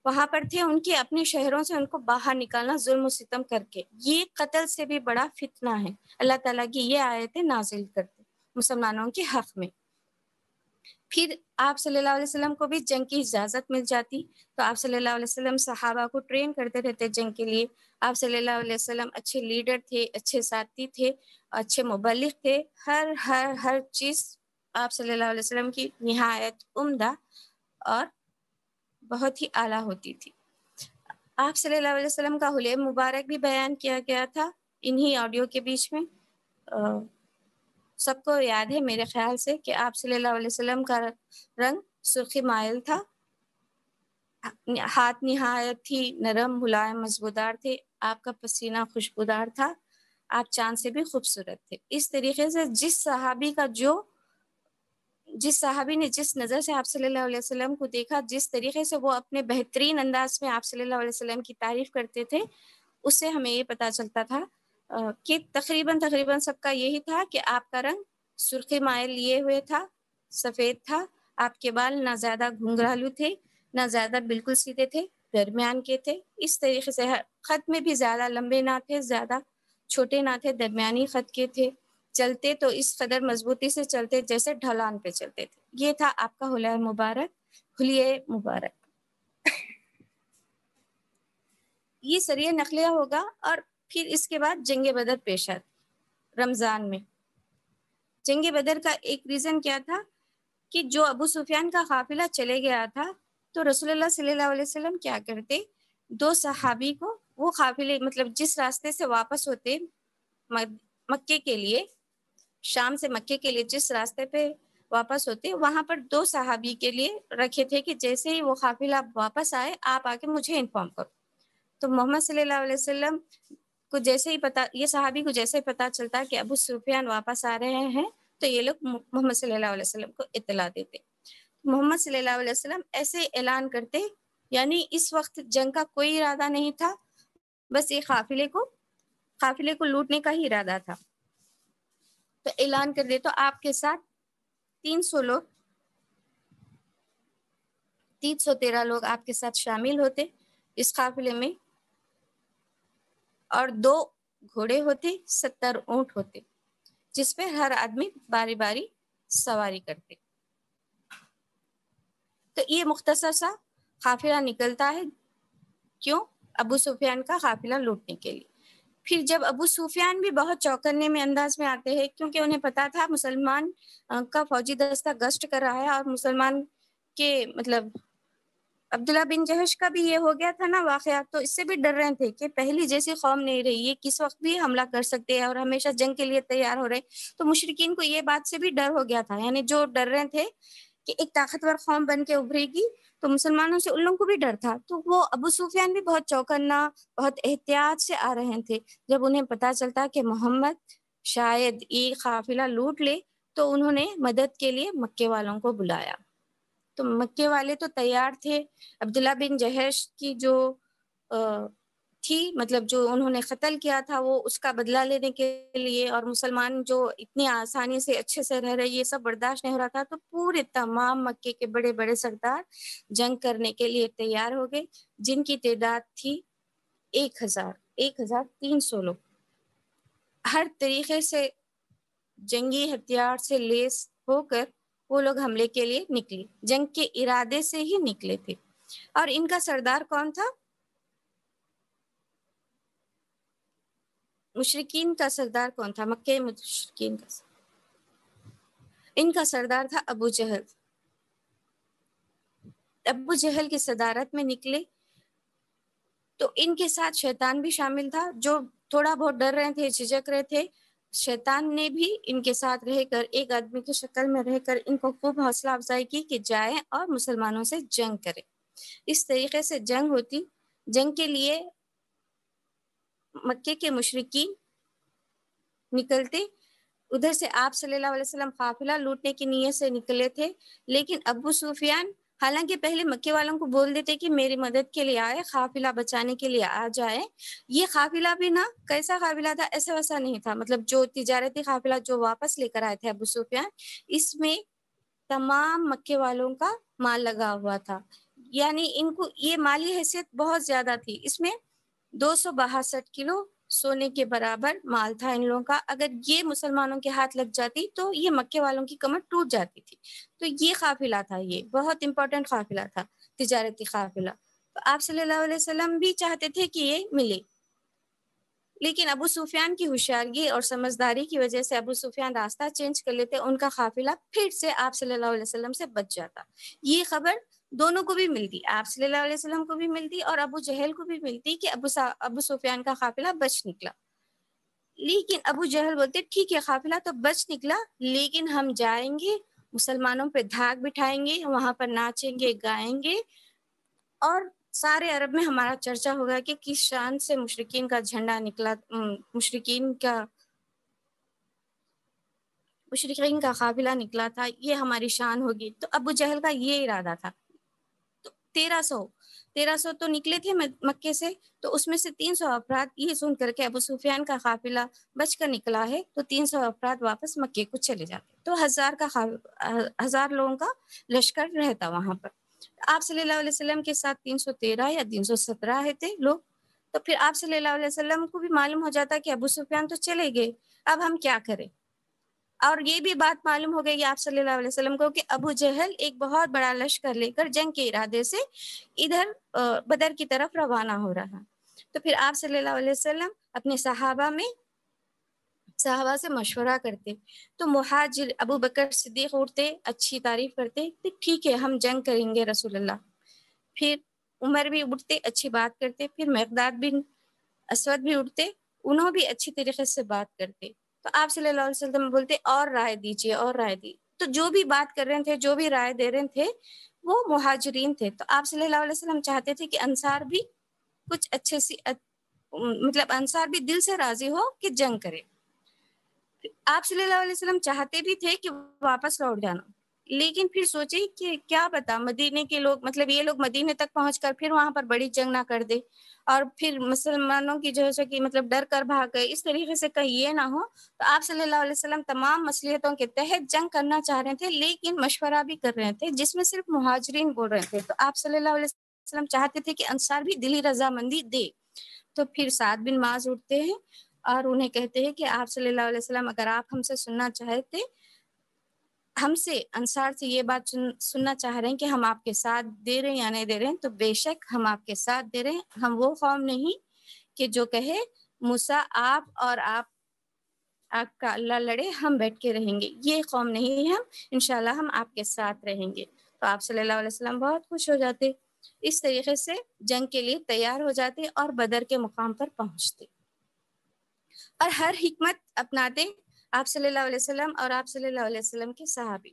وہاں پر تھے ان کے اپنے شہروں سے ان کو باہر نکالنا ظلم و ستم کر کے، یہ قتل سے بھی بڑا فتنہ ہے۔ اللہ تعالیٰ کی یہ آیتیں نازل کرتے مسلمانوں کے حق میں۔ پھر آپ صلی اللہ علیہ وسلم کو بھی جنگ کی اجازت مل جاتی، تو آپ صلی اللہ علیہ وسلم صحابہ کو ٹرین کرتے رہتے جنگ کے لیے۔ آپ صلی اللہ علیہ وسلم اچھے لیڈر تھے، اچھے ساتھی تھے، اچھے مبلغ تھے، ہر چیز آپ صلی اللہ علیہ وسلم کی نہایت عمدہ اور بہت ہی اعلیٰ ہوتی تھی۔ آپ صلی اللہ علیہ وسلم کا حلیہ مبارک بھی بیان کیا گیا تھا انہی آڈیو کے بیچ میں۔ سب کو یاد ہے میرے خیال سے کہ آپ صلی اللہ علیہ وسلم کا رنگ سرخی مائل تھا، ہاتھ نہایت ہی نرم ملائم مضبوطار تھے، آپ کا پسینہ خوشبودار تھا، آپ چاند سے بھی خوبصورت تھے۔ اس طریقے سے جس صحابی نے جس نظر سے آپ صلی اللہ علیہ وسلم کو دیکھا، جس طریقے سے وہ اپنے بہترین انداز میں آپ صلی اللہ علیہ وسلم کی تعریف کرتے تھے، اس سے ہمیں یہ پتہ چلتا تھا کہ تقریباً سب کا یہی تھا کہ آپ کا رنگ سرخی مائل لیے ہوئے تھا، سفید تھا، آپ کے بال نہ زیادہ گھنگرالو تھے نہ زیادہ بالکل سیدھے تھے، درمیان کے تھے۔ اس طریقے سے خط میں بھی زیادہ لمبے نہ تھے، زیادہ چھوٹے نہ تھے، درمیانی خط کے تھے، چلتے تو اس قدر مضبوطی سے چلتے جیسے ڈھلان پہ چلتے تھے۔ یہ تھا آپ کا حلیہ مبارک۔ یہ سریہ نقلیہ ہوگا، اور پھر اس کے بعد جنگ بدر پیش آتی رمضان میں۔ جنگ بدر کا ایک ریزن کیا تھا کہ جو ابو سفیان کا قافلہ چلے گیا تھا، تو رسول اللہ صلی اللہ علیہ وسلم کیا کرتے، دو صحابی کو وہ قافلے مطلب جس راستے سے واپس ہوتے مکے کے لیے، شام سے مکے کے لیے جس راستے پہ واپس ہوتے، وہاں پر دو صحابی کے لیے رکھے تھے کہ جیسے ہی وہ قافلہ واپس آئے آپ آ کے مجھے انفارم کرو۔ تو محمد صلی اللہ علیہ وسلم کو جیسے ہی یہ صحابی کو جیسے ہی پتہ چلتا کہ ابو سفیان واپس آ رہے ہیں، تو یہ لوگ محمد صلی اللہ علیہ وسلم کو اطلاع دیتے۔ محمد صلی اللہ علیہ وسلم ایسے اعلان کرتے، یعنی اس وقت جنگ کا کوئی ارادہ نہیں تھا، بس یہ قافلے کو لوٹنے کا ہی ارادہ تھا۔ تو اعلان کر دے تو آپ کے ساتھ 313 لوگ آپ کے ساتھ شامل ہوتے اس قافلے میں، اور 2 گھوڑے ہوتے، 70 اونٹ ہوتے، جس پہ ہر آدمی باری باری سواری کرتے۔ تو یہ مختصر سا قافلہ نکلتا ہے، کیوں؟ ابو سفیان کا قافلہ لوٹنے کے لیے۔ پھر جب ابو سفیان بھی بہت چوکنے میں انداز میں آتے ہیں، کیونکہ انہیں پتا تھا مسلمان کا فوجی دستہ گشت کر رہا ہے، اور مسلمان کے مطلب عبداللہ بن جہش کا بھی یہ ہو گیا تھا نا واقعات، تو اس سے بھی ڈر رہے تھے کہ پہلی جیسی قوم نہیں رہی، یہ کس وقت بھی حملہ کر سکتے ہیں اور ہمیشہ جنگ کے لیے تیار ہو رہے۔ تو مشرکین کو یہ بات سے بھی ڈر ہو گیا تھا، یعنی جو ڈر رہے تھے کہ ایک طاقتور قوم بن کے ابھرے گی، تو مسلمانوں سے ان لوگوں کو بھی ڈر تھا۔ تو وہ ابو سفیان بھی بہت چوکنا، بہت احتیاط سے آ رہے تھے۔ جب انہیں پتا چلتا کہ محمد شاید یہ قافلہ لوٹ لے، تو انہوں نے مدد کے لیے مکے والوں کو بلایا۔ تو مکے والے تو تیار تھے، عبداللہ بن جہش کی جو تھی مطلب جو انہوں نے قتل کیا تھا، وہ اس کا بدلہ لینے کے لیے، اور مسلمان جو اتنی آسانی سے اچھے سے رہ رہے، یہ سب برداشت نہیں ہو رہا تھا۔ تو پورے تمام مکے کے بڑے بڑے سردار جنگ کرنے کے لیے تیار ہو گئے، جن کی تعداد تھی 1300 لوگ، ہر طریقے سے جنگی ہتھیار سے لیس ہو کر وہ لوگ حملے کے لیے نکلے، جنگ کے ارادے سے ہی نکلے تھے۔ اور ان کا سردار کون تھا؟ مشرکین کا سردار کون تھا؟ مکہ مشرکین کا ان کا سردار تھا ابو جہل۔ ابو جہل کی صدارت میں نکلے، تو ان کے ساتھ شیطان بھی شامل تھا، جو تھوڑا بہت ڈر رہے تھے، جھجک رہے تھے۔ شیطان نے بھی ان کے ساتھ رہ کر، ایک آدمی کی شکل میں رہ کر، ان کو خوب حوصلہ افزائی کی کہ جائیں اور مسلمانوں سے جنگ کریں۔ اس طریقے سے جنگ ہوتی۔ جنگ کے لیے مکے کے مشرکین نکلتے، ادھر سے آپ صلی اللہ علیہ وسلم قافلہ لوٹنے کی نیت سے نکلے تھے، لیکن ابو سفیان حالانکہ پہلے مکے والوں کو بول دیتے کہ میری مدد کے لیے آئے، قافلہ بچانے کے لیے آ جائے۔ یہ قافلہ بھی نا کیسا قافلہ تھا، ایسا ویسا نہیں تھا، مطلب جو تجارتی قافلہ جو واپس لے کر آئے تھے ابو سفیان، اس میں تمام مکے والوں کا مال لگا ہوا تھا، یعنی ان کو یہ مالی حیثیت بہت زیادہ تھی۔ اس میں 262 کلو سونے کے برابر مال تھا ان لوگوں کا۔ اگر یہ مسلمانوں کے ہاتھ لگ جاتی تو یہ مکے والوں کی کمر ٹوٹ جاتی تھی۔ تو یہ قافلہ تھا، یہ بہت امپورٹنٹ قافلہ تھا، تجارتی قافلہ۔ تو آپ صلی اللہ علیہ وسلم بھی چاہتے تھے کہ یہ ملے، لیکن ابو سفیان کی ہوشیاری اور سمجھداری کی وجہ سے ابو سفیان راستہ چینج کر لیتے، ان کا قافلہ پھر سے آپ صلی اللہ علیہ وسلم سے بچ جاتا. یہ خبر دونوں کو بھی ملتی، آپ صلی اللہ علیہ وسلم کو بھی ملتی اور ابو جہل کو بھی ملتی کہ ابو سفیان کا قافلہ بچ نکلا. لیکن ابو جہل بولتے ٹھیک ہے قافلہ تو بچ نکلا، لیکن ہم جائیں گے مسلمانوں پہ دھاک بٹھائیں گے، وہاں پر ناچیں گے گائیں گے، اور سارے عرب میں ہمارا چرچا ہوگا کہ کس شان سے مشرکین کا جھنڈا نکلا، مشرکین کا قافلہ نکلا تھا، یہ ہماری شان ہوگی. تو ابو جہل کا یہ ارادہ تھا. تو 1300 تو نکلے تھے مکے سے، تو اس میں سے 300 افراد یہ سن کر کے ابو سفیان کا قافلہ بچ کر نکلا ہے، تو 300 افراد واپس مکے کو چلے جاتے، تو 1000 لوگوں کا لشکر رہتا وہاں پر. آپ صلی اللہ علیہ وسلم کے ساتھ 313 یا 317 تھے لوگ. تو پھر آپ صلی اللہ علیہ وسلم کو بھی معلوم ہو جاتا کہ ابو سفیان تو چلے گئے، اب ہم کیا کریں. اور یہ بھی بات معلوم ہو گئی آپ صلی اللہ علیہ وسلم کو کہ ابو جہل ایک بہت بڑا لشکر لے کر جنگ کے ارادے سے ادھر بدر کی طرف روانہ ہو رہا. تو پھر آپ صلی اللہ علیہ وسلم اپنے صحابہ سے مشورہ کرتے. تو مہاجر ابو بکر صدیق اٹھتے، اچھی تعریف کرتے کہ ٹھیک ہے ہم جنگ کریں گے رسول اللہ. پھر عمر بھی اٹھتے، اچھی بات کرتے. پھر مقداد بن اسود بھی اٹھتے، انہوں بھی اچھی طریقے سے بات کرتے. تو آپ صلی اللہ علیہ وسلم بولتے اور رائے دیجیے اور رائے دی. تو جو بھی بات کر رہے تھے، جو بھی رائے دے رہے تھے، وہ مہاجرین تھے. تو آپ صلی اللہ علیہ وسلم چاہتے تھے کہ انصار بھی کچھ اچھے سی مطلب انصار بھی دل سے راضی ہو کہ جنگ کرے. آپ صلی اللہ علیہ وسلم چاہتے بھی تھے کہ واپس لوٹ جانا، لیکن پھر سوچے کہ کیا پتا مدینے کے لوگ مطلب یہ لوگ مدینے تک پہنچ کر پھر وہاں پر بڑی جنگ نہ کر دے اور پھر مسلمانوں کی جو ہے کہ مطلب ڈر کر بھاگ گئے، اس طریقے سے کہیں یہ نہ ہو. تو آپ صلی اللہ علیہ وسلم تمام مصلحتوں کے تحت جنگ کرنا چاہ رہے تھے، لیکن مشورہ بھی کر رہے تھے جس میں صرف مہاجرین بول رہے تھے. تو آپ صلی اللہ علیہ وسلم چاہتے تھے کہ انصار بھی دلی رضامندی دے. تو پھر سعد بن معاذ اٹھتے ہیں اور انہیں کہتے ہیں کہ آپ صلی اللہ علیہ وسلم اگر آپ ہم سے سننا چاہتے، ہم سے انصار سے یہ بات سننا چاہ رہے ہیں کہ ہم آپ کے ساتھ دے رہے ہیں یا نہیں دے رہے ہیں، تو بے شک ہم آپ کے ساتھ دے رہے ہیں. ہم وہ قوم نہیں کہ جو کہے موسیٰ آپ اور آپ کا اللہ لڑے ہم بیٹھ کے رہیں گے، یہ قوم نہیں ہے ہم، انشاءاللہ ہم آپ کے ساتھ رہیں گے. تو آپ صلی اللہ علیہ وسلم بہت خوش ہو جاتے. اس طریقے سے جنگ کے لیے تیار ہو جاتے اور بدر کے مقام پر پہنچتے اور ہر حکمت اپناتے آپ صلی اللہ علیہ وسلم اور آپ صلی اللہ علیہ وسلم کے صحابی.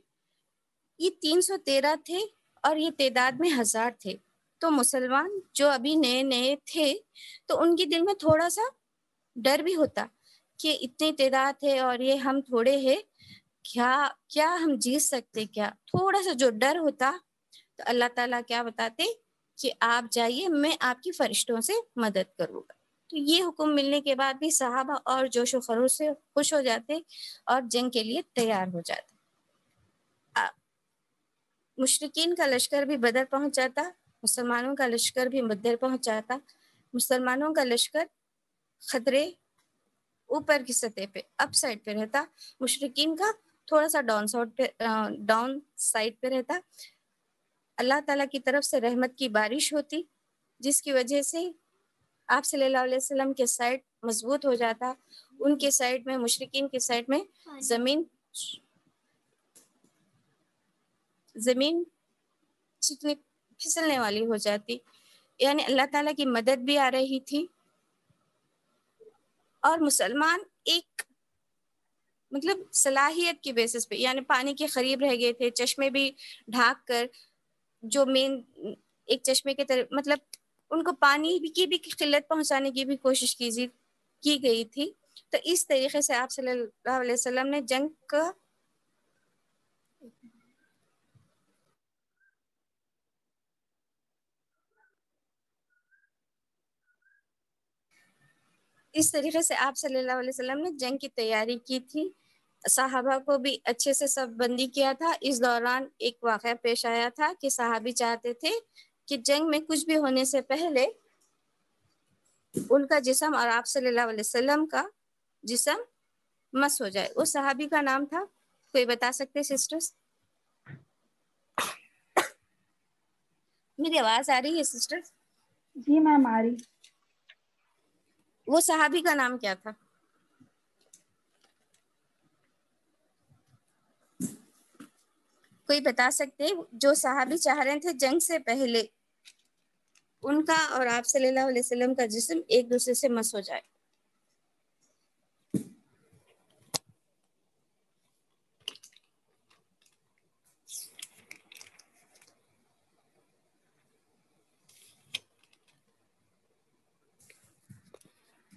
یہ 313 تھے اور یہ تعداد میں 1000 تھے. تو مسلمان جو ابھی نئے تھے تو ان کے دل میں تھوڑا سا ڈر بھی ہوتا کہ اتنی تعداد ہے اور یہ ہم تھوڑے ہیں، کیا ہم جیت سکتے، کیا تھوڑا سا جو ڈر ہوتا. تو اللہ تعالیٰ کیا بتاتے کہ آپ جائیے میں آپ کی فرشتوں سے مدد کروں گا. تو یہ حکم ملنے کے بعد بھی صحابہ اور جوش و خروش سے خوش ہو جاتے اور جنگ کے لیے تیار ہو جاتے. مشرکین کا لشکر بھی بدر پہنچ جاتا، مسلمانوں کا لشکر بھی بدر پہنچ جاتا. مسلمانوں کا لشکر خطرے اوپر کی سطح پہ اپ سائڈ پہ رہتا، مشرکین کا تھوڑا سا ڈاؤن سائڈ پہ رہتا. اللہ تعالیٰ کی طرف سے رحمت کی بارش ہوتی جس کی وجہ سے آپ صلی اللہ علیہ وسلم کے سائڈ مضبوط ہو جاتا، ان کے سائڈ میں مشرکین کے سائڈ میں زمین چکنی پھسلنے والی ہو جاتی. یعنی اللہ تعالیٰ کی مدد بھی آ رہی تھی اور مسلمان ایک مطلب صلاحیت کی بیسس پہ، یعنی پانی کے قریب رہ گئے تھے، چشمے بھی ڈھانک کر جو مین ایک چشمے کے طرف مطلب ان کو پانی کی بھی قلت پہنچانے کی بھی کوشش کی گئی تھی. تو اس طریقے سے آپ صلی اللہ علیہ وسلم نے جنگ کا اس طریقے سے آپ صلی اللہ علیہ وسلم نے جنگ کی تیاری کی تھی. صحابہ کو بھی اچھے سے سب بندی کیا تھا. اس دوران ایک واقعہ پیش آیا تھا کہ صحابی چاہتے تھے کہ جنگ میں کچھ بھی ہونے سے پہلے ان کا جسم اور آپ صلی اللہ علیہ وسلم کا جسم مس ہو جائے. اس صحابی کا نام تھا، کوئی بتا سکتے سسٹرز؟ میری آواز آ رہی ہے سسٹرز؟ جی میم آ رہی. وہ صحابی کا نام کیا تھا؟ کوئی بتا سکتے جو صحابی چاہ رہے تھے جنگ سے پہلے ان کا اور آپ صلی اللہ علیہ وسلم کا جسم ایک دوسرے سے مس ہو جائے؟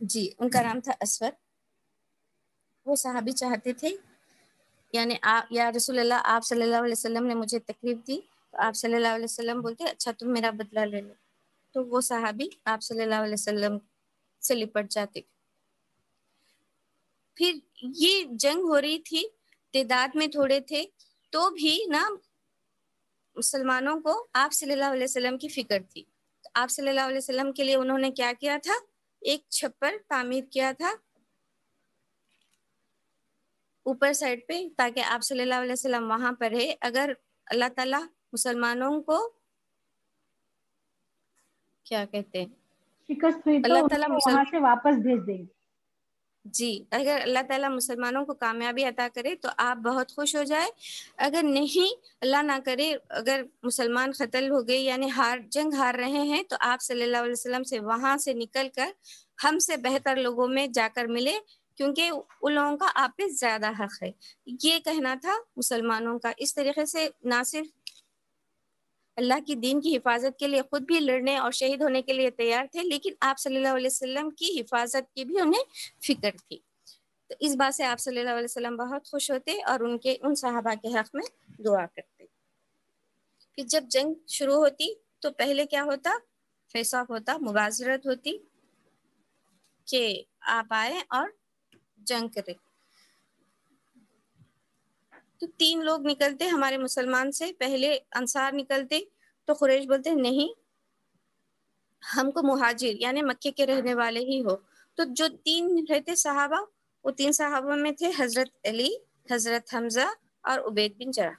جی، ان کا نام تھا اسود. وہ صحابی چاہتے تھے یعنی یا رسول اللہ آپ صلی اللہ علیہ وسلم نے مجھے تکلیف دی تو آپ صلی اللہ علیہ وسلم بولتے اچھا تم میرا بدلہ لے لو، تو وہ صحابی آپ صلی اللہ علیہ وسلم سے لپٹ جاتے. پھر یہ جنگ ہو رہی تھی، تعداد میں تھوڑے تھے تو بھی نا مسلمانوں کو آپ صلی اللہ علیہ وسلم کی فکر تھی. آپ صلی اللہ علیہ وسلم کے لیے انہوں نے کیا کیا تھا؟ ایک چھپر تعمیر کیا تھا اوپر سائڈ پہ تاکہ آپ صلی اللہ علیہ وسلم وہاں پر رہے. اگر اللہ تعالیٰ مسلمانوں کو کیا کہتے ہیں شکست ہوئی تو اللہ ان تعالیٰ کو وہاں سے واپس بھیج دیں گے. جی، اگر اللہ تعالیٰ مسلمانوں کو کامیابی عطا کرے تو آپ بہت خوش ہو جائے، اگر نہیں اللہ نہ کرے اگر مسلمان قتل ہو گئے یعنی جنگ ہار رہے ہیں تو آپ صلی اللہ علیہ وسلم سے وہاں سے نکل کر ہم سے بہتر لوگوں میں جا کر ملے کیونکہ ان لوگوں کا آپ پہ زیادہ حق ہے. یہ کہنا تھا مسلمانوں کا. اس طریقے سے نہ صرف اللہ کی دین کی حفاظت کے لیے خود بھی لڑنے اور شہید ہونے کے لیے تیار تھے لیکن آپ صلی اللہ علیہ وسلم کی حفاظت کی بھی انہیں فکر تھی. تو اس بات سے آپ صلی اللہ علیہ وسلم بہت خوش ہوتے اور ان صحابہ کے حق میں دعا کرتے. پھر جب جنگ شروع ہوتی تو پہلے کیا ہوتا؟ فیس آف ہوتا، مباشرت ہوتی کہ آپ آئے اور جنگ کرے. تو 3 لوگ نکلتے ہمارے مسلمان سے، پہلے انصار نکلتے تو قریش بولتے نہیں ہم کو مہاجر یعنی مکے کے رہنے والے ہی ہو. تو جو 3 رہتے صحابہ وہ 3 صحابہ میں تھے حضرت علی، حضرت حمزہ اور عبید بن جرح.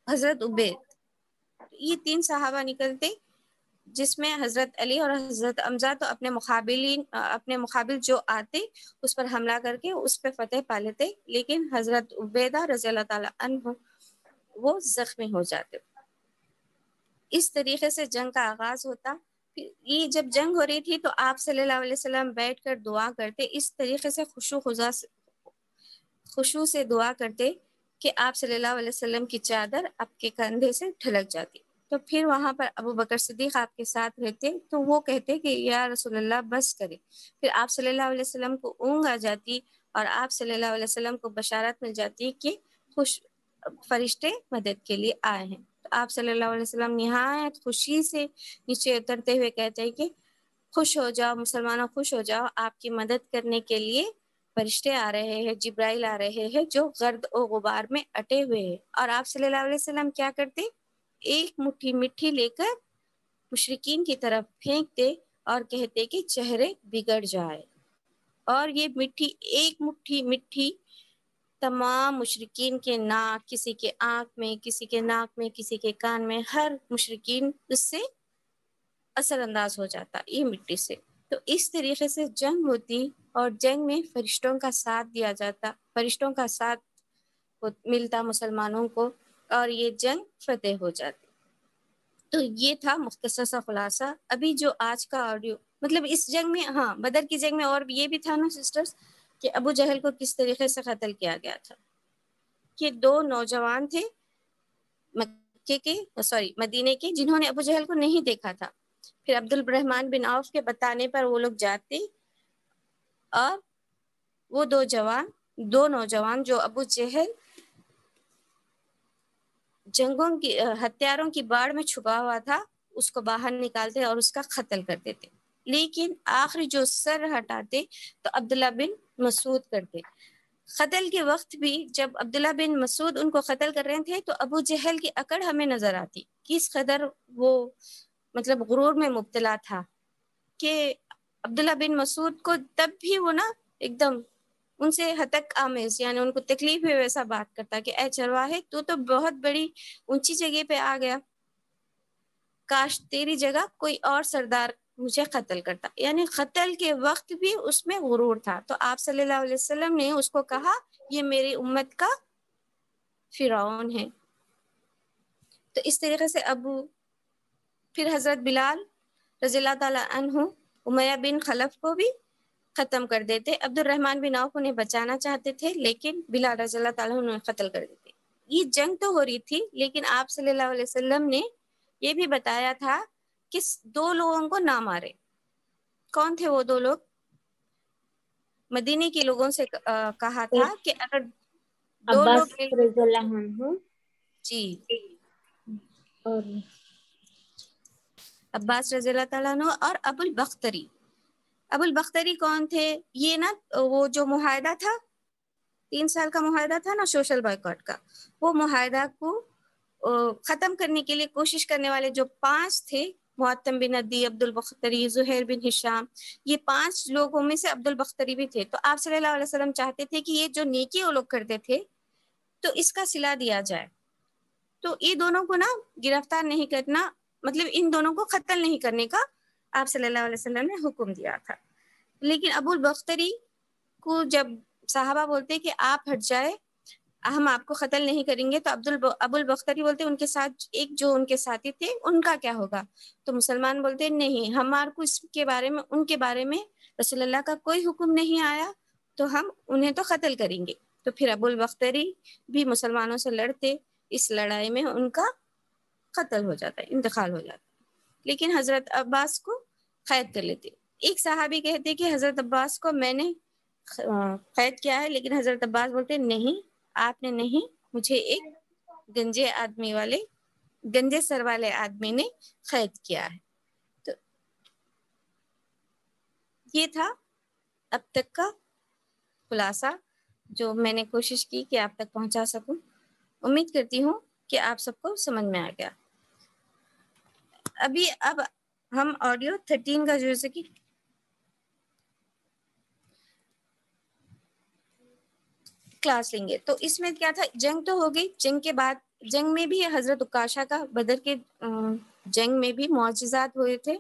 حضرت عبید یہ 3 صحابہ نکلتے جس میں حضرت علی اور حضرت حمزہ تو اپنے مقابل جو آتے اس پر حملہ کر کے اس پہ فتح پا لیتے لیکن حضرت عبیدہ رضی اللہ تعالی عنہ وہ زخمی ہو جاتے. اس طریقے سے جنگ کا آغاز ہوتا. یہ جب جنگ ہو رہی تھی تو آپ صلی اللہ علیہ وسلم بیٹھ کر دعا کرتے، اس طریقے سے خشوع سے دعا کرتے کہ آپ صلی اللہ علیہ وسلم کی چادر آپ کے کندھے سے ڈھلک جاتی. تو پھر وہاں پر ابو بکر صدیق آپ کے ساتھ رہتے تو وہ کہتے کہ یا رسول اللہ بس کرے. پھر آپ صلی اللہ علیہ وسلم کو اونگ آ جاتی اور آپ صلی اللہ علیہ وسلم کو بشارت مل جاتی کہ فرشتے مدد کے لیے آئے ہیں. تو آپ صلی اللہ علیہ وسلم نہایت خوشی سے نیچے اترتے ہوئے کہتے ہیں کہ خوش ہو جاؤ مسلمانوں، خوش ہو جاؤ، آپ کی مدد کرنے کے لیے فرشتے آ رہے ہیں، جبرائیل آ رہے ہیں جو گرد و غبار میں اٹے ہوئے ہیں. اور آپ صلی اللہ علیہ وسلم کیا کرتے؟ ایک مٹھی مٹی لے کر مشرکین کی طرف پھینکتے اور کہتے کہ چہرے بگڑ جائے. اور یہ ایک مٹھی مٹی تمام مشرکین کے ناک، کسی کے آنکھ میں، کسی کے ناک میں، کسی کے کان میں، ہر مشرکین اس سے اثر انداز ہو جاتا یہ مٹی سے. تو اس طریقے سے جنگ ہوتی اور جنگ میں فرشتوں کا ساتھ دیا جاتا، فرشتوں کا ساتھ ملتا مسلمانوں کو اور یہ جنگ فتح ہو جاتی. تو یہ تھا مختصر سا خلاصہ. ابھی جو آج کا آڈیو مطلب اس جنگ میں بدر کی جنگ میں اور یہ بھی تھا نا سسٹرز کہ ابو جہل کو کس طریقے سے قتل کیا گیا تھا. کہ 2 نوجوان تھے مدینے کے جنہوں نے ابو جہل کو نہیں دیکھا تھا. پھر عبد الرحمن بن عوف کے بتانے پر وہ لوگ جاتے اور وہ 2 نوجوان جو ابو جہل ہتھیاروں کی باڑ میں چھپا ہوا تھا اس کو باہر نکالتے اور اس کا قتل کر دیتے. لیکن آخری جو سر ہٹاتے تو عبداللہ بن مسعود کرتے. قتل کے وقت بھی جب عبداللہ بن مسعود ان کو قتل کر رہے تھے تو ابو جہل کی اکڑ ہمیں نظر آتی، کس قدر وہ مطلب غرور میں مبتلا تھا کہ عبداللہ بن مسعود کو تب بھی وہ نا ایک دم ان سے ہتک آمیز یعنی ان کو تکلیف ہے ویسا بات کرتا کہ اے چرواہے تو بہت بڑی اونچی جگہ پہ آ گیا، کاش تیری جگہ کوئی اور سردار مجھے قتل کرتا. یعنی قتل کے وقت بھی اس میں غرور تھا. تو آپ صلی اللہ علیہ وسلم نے اس کو کہا یہ میری امت کا فرعون ہے. تو اس طریقے سے پھر حضرت بلال رضی اللہ تعالیٰ عنہ امیہ بن خلف کو بھی ختم کر دیتے. عبد الرحمن بن عوف انہیں بچانا چاہتے تھے لیکن بلال رضی اللہ تعالیٰ انہیں قتل کر دیتے. یہ جنگ تو ہو رہی تھی لیکن آپ صلی اللہ علیہ وسلم نے یہ بھی بتایا تھا کہ 2 لوگوں کو نہ مارے. کون تھے وہ 2 لوگ؟ مدینے کے لوگوں سے کہا تھا کہ اگر 2 عباس لوگ رضی اللہ عنہ جی اور عباس رضی اللہ تعالیٰ عنہ اور ابو البختری. ابو البختری کون تھے؟ یہ نا وہ جو معاہدہ تھا 3 سال کا معاہدہ تھا نا سوشل بائیکاٹ کا، وہ معاہدہ کو ختم کرنے کے لیے کوشش کرنے والے جو 5 تھے، معتم بن عدی، عبد البختری، زہیر بن ہشام، یہ 5 لوگوں میں سے عبد البختری بھی تھے. تو آپ صلی اللہ علیہ وسلم چاہتے تھے کہ یہ جو نیکی وہ لوگ کرتے تھے تو اس کا صلہ دیا جائے. تو یہ دونوں کو نا گرفتار نہیں کرنا، مطلب ان دونوں کو قتل نہیں کرنے کا آپ صلی اللہ علیہ وسلم نے حکم دیا تھا. لیکن ابو البختری کو جب صحابہ بولتے کہ آپ ہٹ جائے، ہم آپ کو قتل نہیں کریں گے، تو ابو البختری بولتے ان کے ساتھ ایک جو ان کے ساتھی تھے ان کا کیا ہوگا؟ تو مسلمان بولتے نہیں، ہمارے کو اس کے بارے میں، ان کے بارے میں رسول اللہ کا کوئی حکم نہیں آیا تو ہم انہیں تو قتل کریں گے. تو پھر ابو البختری بھی مسلمانوں سے لڑتے، اس لڑائی میں ان کا قتل ہو جاتا ہے، انتقال ہو جاتا ہے. لیکن حضرت عباس کو قید کر لیتے. ایک صحابی کہتے کہ حضرت عباس کو میں نے قید کیا ہے، لیکن حضرت عباس بولتے نہیں، آپ نے نہیں، مجھے ایک گنجے سر والے آدمی نے قید کیا ہے. تو یہ تھا اب تک کا خلاصہ جو میں نے کوشش کی کہ آپ تک پہنچا سکوں. امید کرتی ہوں کہ آپ سب کو سمجھ میں آ گیا. اب ہم آڈیو 13 کا جیسے کہ کلاس لیں گے. تو اس میں کیا تھا، جنگ تو ہو گئی، جنگ کے بعد جنگ میں بھی حضرت عکاشہ کا، بدر کے جنگ میں بھی معجزات ہوئے تھے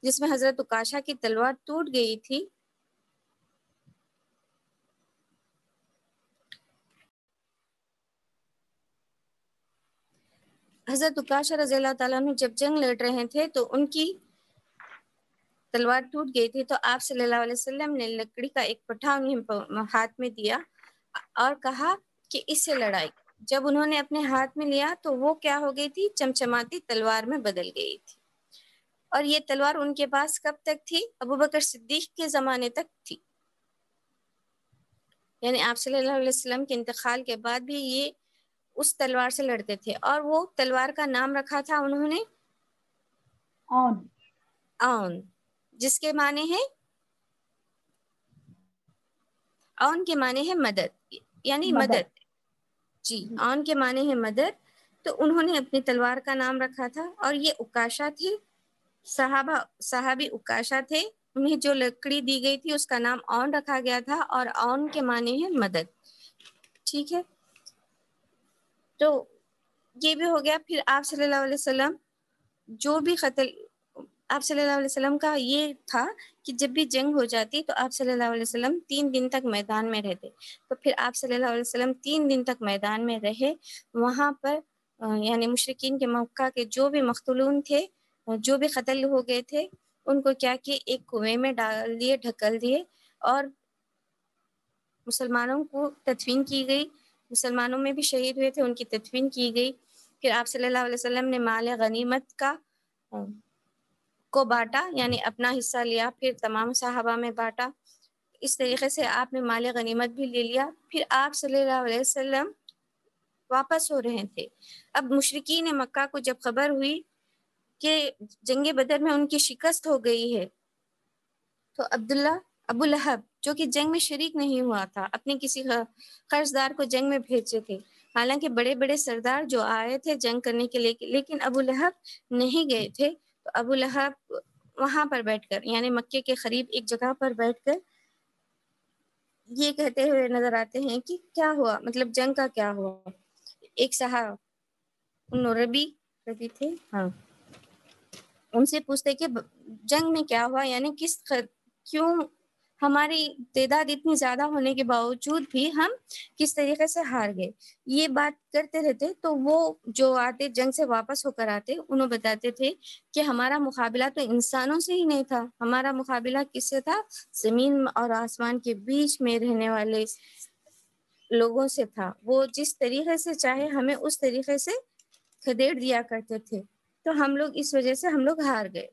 جس میں حضرت عکاشہ کی تلوار ٹوٹ گئی تھی. حضرت عکاشہ رضی اللہ تعالیٰ عنہ جب جنگ لڑ رہے تھے تو ان کی تلوار ٹوٹ گئی تھی. تو آپ صلی اللہ علیہ وسلم نے لکڑی کا ایک پٹھا انہیں ہاتھ میں دیا اور کہا کہ اس سے لڑائی. جب انہوں نے اپنے ہاتھ میں لیا تو وہ کیا ہو گئی تھی، چمچماتی تلوار میں بدل گئی تھی. اور یہ تلوار ان کے پاس کب تک تھی؟ ابوبکر صدیق کے زمانے تک تھی. یعنی آپ صلی اللہ علیہ وسلم کے انتقال کے بعد بھی یہ اس تلوار سے لڑتے تھے. اور وہ تلوار کا نام رکھا تھا انہوں نے اون، جس کے معنی ہے، اون کے معنی ہے مدد، یعنی مدد. جی، اون کے معنی ہے مدد. تو انہوں نے اپنی تلوار کا نام رکھا تھا. اور یہ عکاشہ تھی، صحابی عکاشہ تھے، انہیں جو لکڑی دی گئی تھی اس کا نام اون رکھا گیا تھا، اور اون کے معنی ہے مدد. ٹھیک ہے، تو یہ بھی ہو گیا. پھر آپ صلی اللہ علیہ وسلم جو بھی آپ صلی اللہ علیہ وسلم کا یہ تھا کہ جب بھی جنگ ہو جاتی تو آپ صلی اللہ علیہ وسلم 3 دن تک میدان میں رہتے. تو پھر آپ صلی اللہ علیہ وسلم 3 دن تک میدان میں رہے. وہاں پر یعنی مشرکین کے مکہ کے جو بھی مقتولون تھے، جو بھی قتل ہو گئے تھے، ان کو کیا کہ ایک کنویں میں ڈال دیے، ڈھکل دیے، اور مسلمانوں کو تدفین کی گئی. مسلمانوں میں بھی شہید ہوئے تھے، ان کی تدفین کی گئی. پھر آپ صلی اللہ علیہ وسلم نے مال غنیمت کو بانٹا، یعنی اپنا حصہ لیا، پھر تمام صحابہ میں بانٹا. اس طریقے سے آپ نے مال غنیمت بھی لے لیا. پھر آپ صلی اللہ علیہ وسلم واپس ہو رہے تھے. اب مشرکین مکہ کو جب خبر ہوئی کہ جنگ بدر میں ان کی شکست ہو گئی ہے، تو ابو لہب جو کہ جنگ میں شریک نہیں ہوا تھا، اپنے کسی قرضدار کو جنگ میں بھیجے تھے. حالانکہ بڑے بڑے سردار جو آئے تھے جنگ کرنے کے لیے، لیکن ابو لہب نہیں گئے تھے. تو ابو لہب وہاں پر بیٹھ کر، یعنی مکے کے قریب ایک جگہ پر بیٹھ کر یہ کہتے ہوئے نظر آتے ہیں کہ کیا ہوا، مطلب جنگ کا کیا ہوا. ایک صحابی ربی تھے، ہاں، ان سے پوچھتے کہ جنگ میں کیا ہوا، یعنی کیوں ہماری تعداد اتنی زیادہ ہونے کے باوجود بھی ہم کس طریقے سے ہار گئے. یہ بات کرتے رہتے تو وہ جو آتے جنگ سے واپس ہو کر آتے انہوں بتاتے تھے کہ ہمارا مقابلہ تو انسانوں سے ہی نہیں تھا، ہمارا مقابلہ کس سے تھا؟ زمین اور آسمان کے بیچ میں رہنے والے لوگوں سے تھا. وہ جس طریقے سے چاہے ہمیں اس طریقے سے کھدیڑ دیا کرتے تھے، تو ہم لوگ اس وجہ سے ہم لوگ ہار گئے.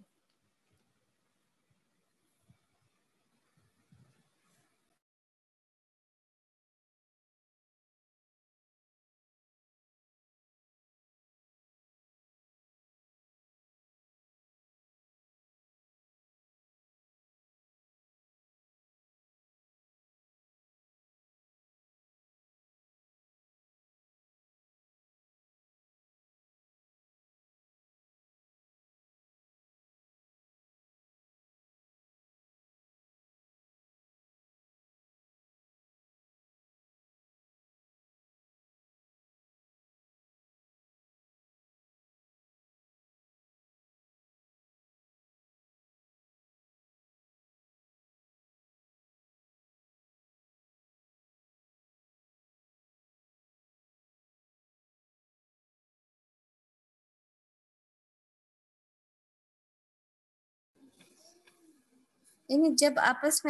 یعنی جب آپس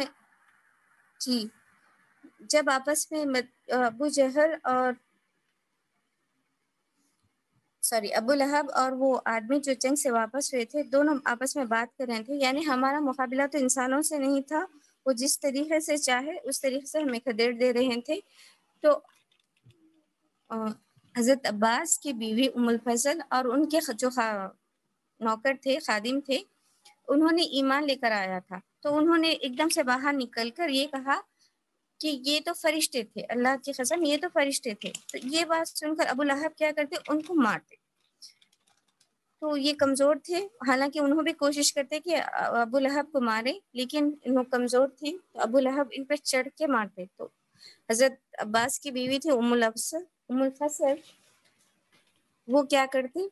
میں ابو جہل اور ابو لہب اور وہ آدمی جو جنگ سے واپس ہوئے تھے، دونوں آپس میں بات کر رہے تھے. یعنی ہمارا مقابلہ تو انسانوں سے نہیں تھا، وہ جس طریقے سے چاہے اس طریقے سے ہمیں کھدیڑ دے رہے تھے. تو حضرت عباس کی بیوی ام الفضل اور ان کے جو نوکر تھے، خادم تھے، انہوں نے ایمان لے کر آیا تھا. تو انہوں نے ایک دم سے باہر نکل کر یہ کہا کہ یہ تو فرشتے تھے، اللہ کی قسم یہ تو فرشتے تھے. تو یہ بات سن کر ابو لہب کیا کرتے؟ ان کو مارتے. تو یہ کمزور تھے، حالانکہ انہوں بھی کوشش کرتے کہ ابو لہب کو مارے، لیکن انہوں کمزور تھی تو ابو لہب ان پہ چڑھ کے مارتے. تو حضرت عباس کی بیوی تھی ام الفضل، وہ کیا کرتی؟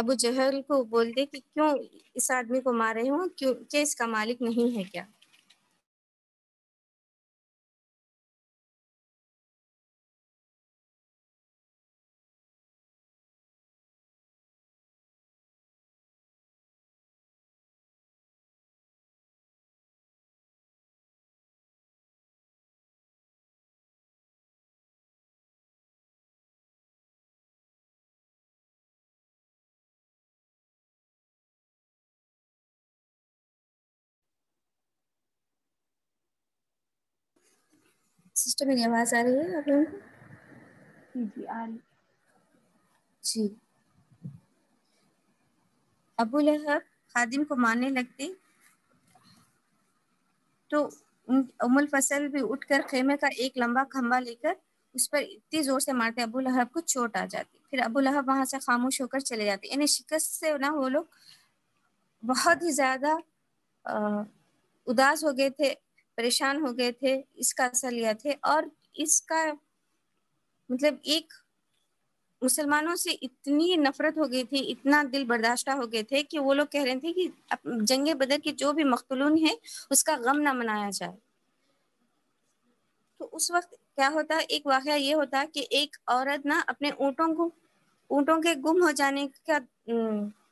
ابو جہل کو بولتے کہ کیوں اس آدمی کو مارے ہوں، کیوں کہ اس کا مالک نہیں ہے کیا؟ سسٹر میری آواز آ رہی ہے آپ لوگوں کو؟ جی آ رہی. جی. ابو لہب خادم کو مارنے لگتے تو ام الفضل بھی اٹھ کر خیمے کا ایک لمبا کھمبا لے کر اس پر اتنی زور سے مارتے ابو لہب کو چوٹ آ جاتی. پھر ابو لہب وہاں سے خاموش ہو کر چلے جاتے. یعنی شکست سے نہ وہ لوگ بہت ہی زیادہ اداس ہو گئے تھے، پریشان ہو گئے تھے. اس کا اثر لیا تھے، اور اس کا مطلب ایک مسلمانوں سے اتنی نفرت ہو گئی تھی، اتنا دل برداشتہ ہو گئے تھے کہ وہ لوگ کہہ رہے تھے کہ جنگ بدر کے جو بھی مقتولون ہیں اس کا غم نہ منایا جائے. تو اس وقت کیا ہوتا، ایک واقعہ یہ ہوتا کہ ایک عورت نا اپنے اونٹوں کے گم ہو جانے کا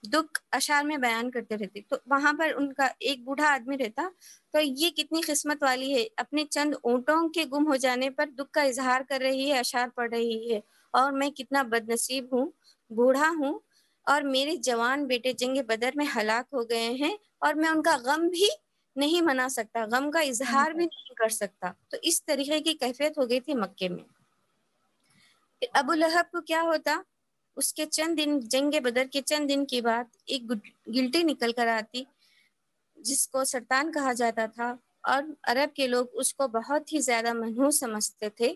دکھ اشعار میں بیان کرتے رہتے. تو وہاں پر ان کا ایک بوڑھا آدمی رہتا. تو یہ کتنی قسمت والی ہے، اپنے چند اونٹوں کے گم ہو جانے پر دکھ کا اظہار کر رہی ہے، اشعار پڑھ رہی ہے. اور میں کتنا بد نصیب ہوں، بوڑھا ہوں، اور میرے جوان بیٹے جنگ بدر میں ہلاک ہو گئے ہیں، اور میں ان کا غم بھی نہیں منا سکتا، غم کا اظہار بھی نہیں کر سکتا. تو اس طریقے کی کیفیت ہو گئی تھی مکے میں. ابو لہب کو کیا ہوتا، اس کے چند دن جنگ بدر کے چند دن کے بعد ایک گلٹی نکل کر آتی جس کو سرطان کہا جاتا تھا، اور عرب کے لوگ اس کو بہت ہی زیادہ منحوس سمجھتے تھے.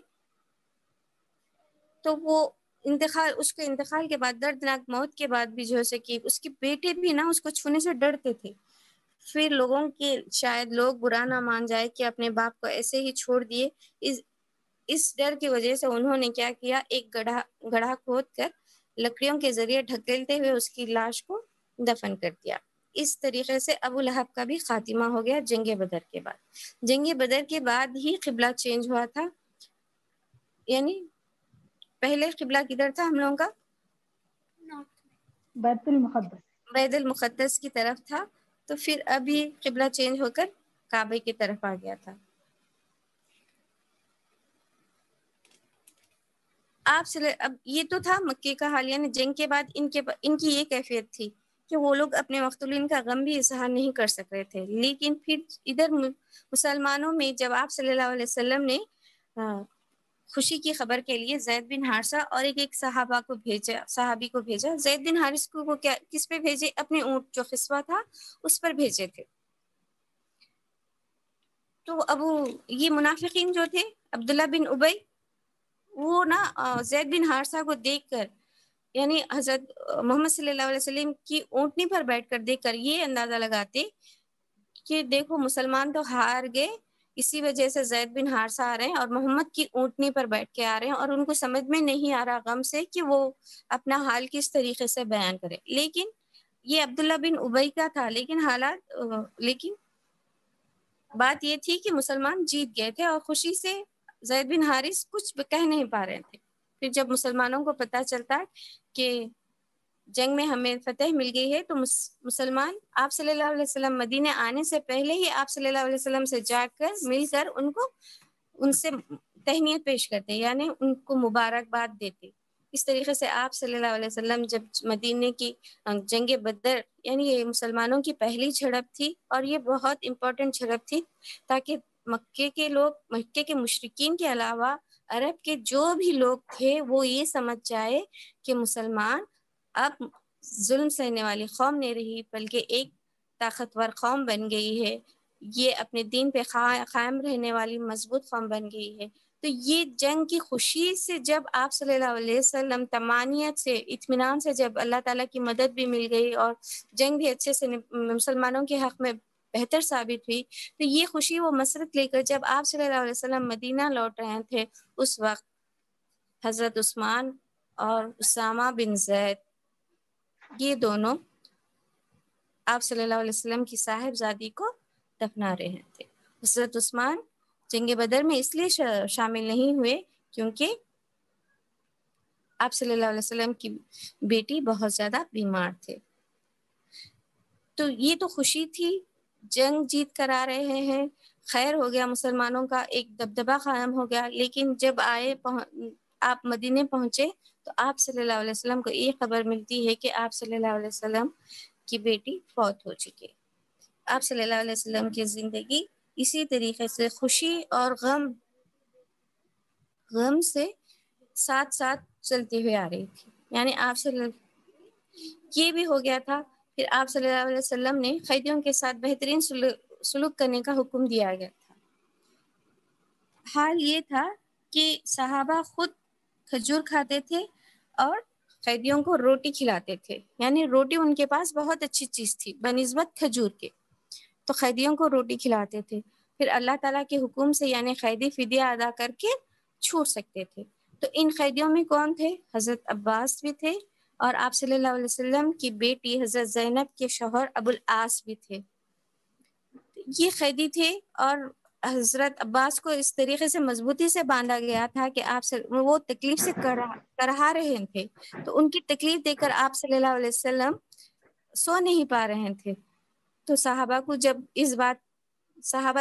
تو وہ اس کے انتقال کے بعد، دردناک موت کے بعد بھی جو ہے کہ اس کے بیٹے بھی نا اس کو چھونے سے ڈرتے تھے. پھر لوگوں کے شاید لوگ برا نہ مان جائے کہ اپنے باپ کو ایسے ہی چھوڑ دیے، اس ڈر کی وجہ سے انہوں نے کیا کیا، ایک گڑھا کھود کر لکڑیوں کے ذریعے ڈھکیلتے ہوئے اس کی لاش کو دفن کر دیا۔ اس طریقے سے ابو لہب کا بھی خاتمہ ہو گیا جنگ بدر کے بعد۔ جنگ بدر کے بعد ہی قبلہ چینج ہوا تھا، یعنی پہلے قبلہ کدھر تھا ہم لوگوں کا؟ بیت المقدس، بیت المقدس کی طرف تھا، تو پھر ابھی قبلہ چینج ہو کر کعبے کی طرف آ گیا تھا۔ آپ سے اب یہ تو تھا مکے کا حال، یعنی جنگ کے بعد ان کی یہ کیفیت تھی کہ وہ لوگ اپنے مقتولین کا غم بھی اظہار نہیں کر سک رہے تھے۔ لیکن پھر ادھر مسلمانوں میں جب آپ صلی اللہ علیہ وسلم نے خوشی کی خبر کے لیے زید بن حارثہ اور ایک صحابی کو بھیجا۔ زید بن حارث کو کس پہ بھیجے؟ اپنے اونٹ جو خصوہ تھا اس پر بھیجے تھے۔ تو یہ منافقین جو تھے، عبداللہ بن ابی، وہ نا زید بن حارثہ کو دیکھ کر، یعنی حضرت محمد صلی اللہ علیہ وسلم کی اونٹنی پر بیٹھ کر دیکھ کر یہ اندازہ لگاتے کہ دیکھو مسلمان تو ہار گئے، اسی وجہ سے زید بن حارثہ آ رہے ہیں اور محمد کی اونٹنی پر بیٹھ کے آ رہے ہیں، اور ان کو سمجھ میں نہیں آ رہا غم سے کہ وہ اپنا حال کس طریقے سے بیان کرے۔ لیکن یہ عبداللہ بن ابی کا تھا، لیکن بات یہ تھی کہ مسلمان جیت گئے تھے اور خوشی سے زید بن حارث کچھ کہہ نہیں پا رہے تھے۔ پھر جب مسلمانوں کو پتہ چلتا کہ جنگ میں ہمیں فتح مل گئی ہے، تو مسلمان آپ صلی اللہ علیہ وسلم مدینے آنے سے پہلے ہی آپ صلی اللہ علیہ وسلم سے جا کر مل کر ان سے تہنیت پیش کرتے، یعنی ان کو مبارکباد دیتے۔ اس طریقے سے آپ صلی اللہ علیہ وسلم جب مدینے کی جنگ بدر، یعنی یہ مسلمانوں کی پہلی جھڑپ تھی، اور یہ بہت امپورٹنٹ جھڑپ تھی تاکہ مکے کے مشرکین کے علاوہ عرب کے جو بھی لوگ تھے وہ یہ سمجھ جائے کہ مسلمان اب ظلم سہنے والی قوم نہیں رہی، بلکہ ایک طاقتور قوم بن گئی ہے، یہ اپنے دین پہ قائم رہنے والی مضبوط قوم بن گئی ہے۔ تو یہ جنگ کی خوشی سے جب آپ صلی اللہ علیہ وسلم طمانیت سے، اطمینان سے، جب اللہ تعالیٰ کی مدد بھی مل گئی اور جنگ بھی اچھے سے مسلمانوں کے حق میں بہتر ثابت ہوئی، تو یہ خوشی وہ مسرت لے کر جب آپ صلی اللہ علیہ وسلم مدینہ لوٹ رہے تھے، اس وقت حضرت عثمان اور اسامہ بن زید، یہ دونوں آپ صلی اللہ علیہ وسلم کی صاحبزادی کو دفنا رہے تھے۔ حضرت عثمان جنگ بدر میں اس لیے شامل نہیں ہوئے کیونکہ آپ صلی اللہ علیہ وسلم کی بیٹی بہت زیادہ بیمار تھے۔ تو یہ تو خوشی تھی، جنگ جیت کر آ رہے ہیں، خیر ہو گیا، مسلمانوں کا ایک دبدبہ قائم ہو گیا۔ لیکن جب آپ مدینے پہنچے تو آپ صلی اللہ علیہ وسلم کو یہ خبر ملتی ہے کہ آپ صلی اللہ علیہ وسلم کی بیٹی فوت ہو چکی۔ آپ صلی اللہ علیہ وسلم کی زندگی اسی طریقے سے خوشی اور غم سے ساتھ ساتھ چلتی ہوئی آ رہی تھی، یعنی یہ بھی ہو گیا تھا۔ پھر آپ صلی اللہ علیہ وسلم نے قیدیوں کے ساتھ بہترین سلوک کرنے کا حکم دیا گیا تھا۔ حال یہ تھا کہ صحابہ خود کھجور کھاتے تھے اور قیدیوں کو روٹی کھلاتے تھے، یعنی روٹی ان کے پاس بہت اچھی چیز تھی بنسبت کھجور کے، تو قیدیوں کو روٹی کھلاتے تھے۔ پھر اللہ تعالیٰ کے حکم سے یعنی قیدی فدیہ ادا کر کے چھوٹ سکتے تھے۔ تو ان قیدیوں میں کون تھے؟ حضرت عباس بھی تھے، اور آپ صلی اللہ علیہ وسلم کی بیٹی حضرت زینب کے شوہر ابو العاص بھی تھے۔ یہ قیدی تھے اور حضرت عباس کو اس طریقے سے مضبوطی سے باندھا گیا تھا کہ وہ تکلیف سے کرہا رہے تھے، تو ان کی تکلیف دے کر آپ صلی اللہ علیہ وسلم سو نہیں پا رہے تھے۔ تو صحابہ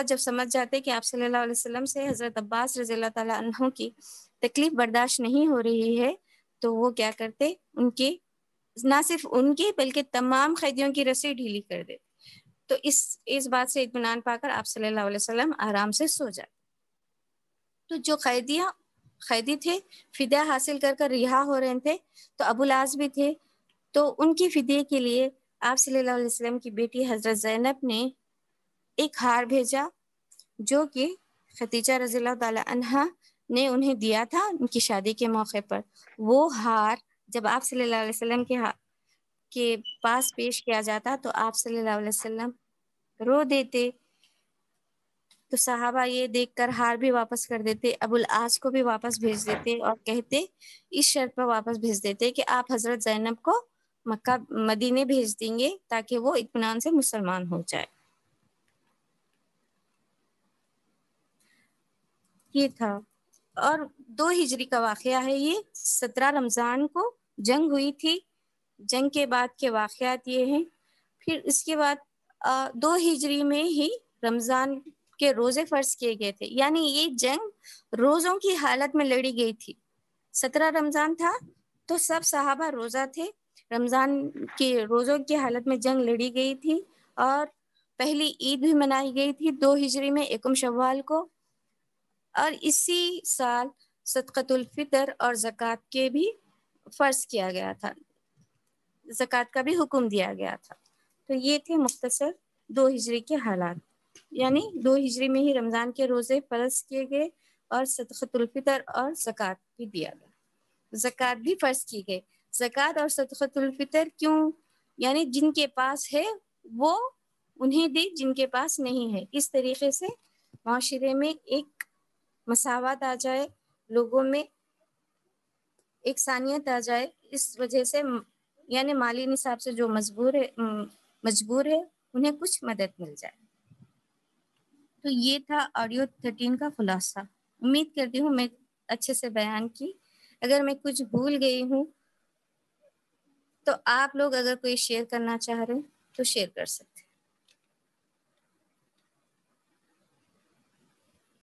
جب سمجھ جاتے کہ آپ صلی اللہ علیہ وسلم سے حضرت عباس رضی اللہ تعالیٰ عنہ کی تکلیف برداشت نہیں ہو رہی ہے، تو وہ کیا کرتے، نہ صرف ان کی بلکہ تمام قیدیوں کی رسی ڈھیلی کر دیتے۔ تو اس بات سے اطمینان پا کر آپ صلی اللہ علیہ وسلم آرام سے سو جاتے۔ تو جو قیدی تھے فدیہ حاصل کر رہا ہو رہے تھے، تو ابو العاص بھی تھے، تو ان کی فدیے کے لیے آپ صلی اللہ علیہ وسلم کی بیٹی حضرت زینب نے ایک ہار بھیجا جو کہ خدیجہ رضی اللہ تعالی عنہا نے انہیں دیا تھا ان کی شادی کے موقع پر۔ وہ ہار جب آپ صلی اللہ علیہ وسلم کے پاس پیش کیا جاتا تو آپ صلی اللہ علیہ وسلم رو دیتے، تو صحابہ یہ دیکھ کر ہار بھی واپس کر دیتے، ابو العاص کو بھی واپس بھیج دیتے اور کہتے، اس شرط پر واپس بھیج دیتے کہ آپ حضرت زینب کو مکہ مدینے بھیج دیں گے تاکہ وہ اطمینان سے مسلمان ہو جائے. یہ تھا. اور 2 ہجری کا واقعہ ہے یہ. 17 رمضان کو جنگ ہوئی تھی. جنگ کے بعد کے واقعات یہ ہیں. پھر اس کے بعد 2 ہجری میں ہی رمضان کے روزے فرض کیے گئے تھے. یعنی یہ جنگ روزوں کی حالت میں لڑی گئی تھی. 17 رمضان تھا تو سب صحابہ روزہ تھے. رمضان کے روزوں کی حالت میں جنگ لڑی گئی تھی. اور پہلی عید بھی منائی گئی تھی 2 ہجری میں 1 شوال کو. اور اسی سال صدقۃ الفطر اور زکوٰۃ کے بھی فرض کیا گیا تھا. زکوٰۃ کا بھی حکم دیا گیا تھا. تو یہ تھے مختصر 2 ہجری کے حالات. یعنی 2 ہجری میں ہی رمضان کے روزے فرض کیے گئے اور صدقۃ الفطر اور زکوٰۃ بھی دیا گیا. زکوٰۃ بھی فرض کی گئی. زکوٰۃ اور صدقۃ الفطر کیوں؟ یعنی جن کے پاس ہے وہ انہیں دے، جن کے پاس نہیں ہے. اس طریقے سے معاشرے میں ایک مساوات آ جائے، لوگوں میں ایک ثانیت آ جائے. اس وجہ سے یعنی مالی نصاب سے جو مجبور ہے انہیں کچھ مدد مل جائے. تو یہ تھا آڈیو 13 کا خلاصہ. امید کرتی ہوں میں اچھے سے بیان کی. اگر میں کچھ بھول گئی ہوں تو آپ لوگ اگر کوئی شیئر کرنا چاہ رہے ہیں تو شیئر کر سکتے ہیں.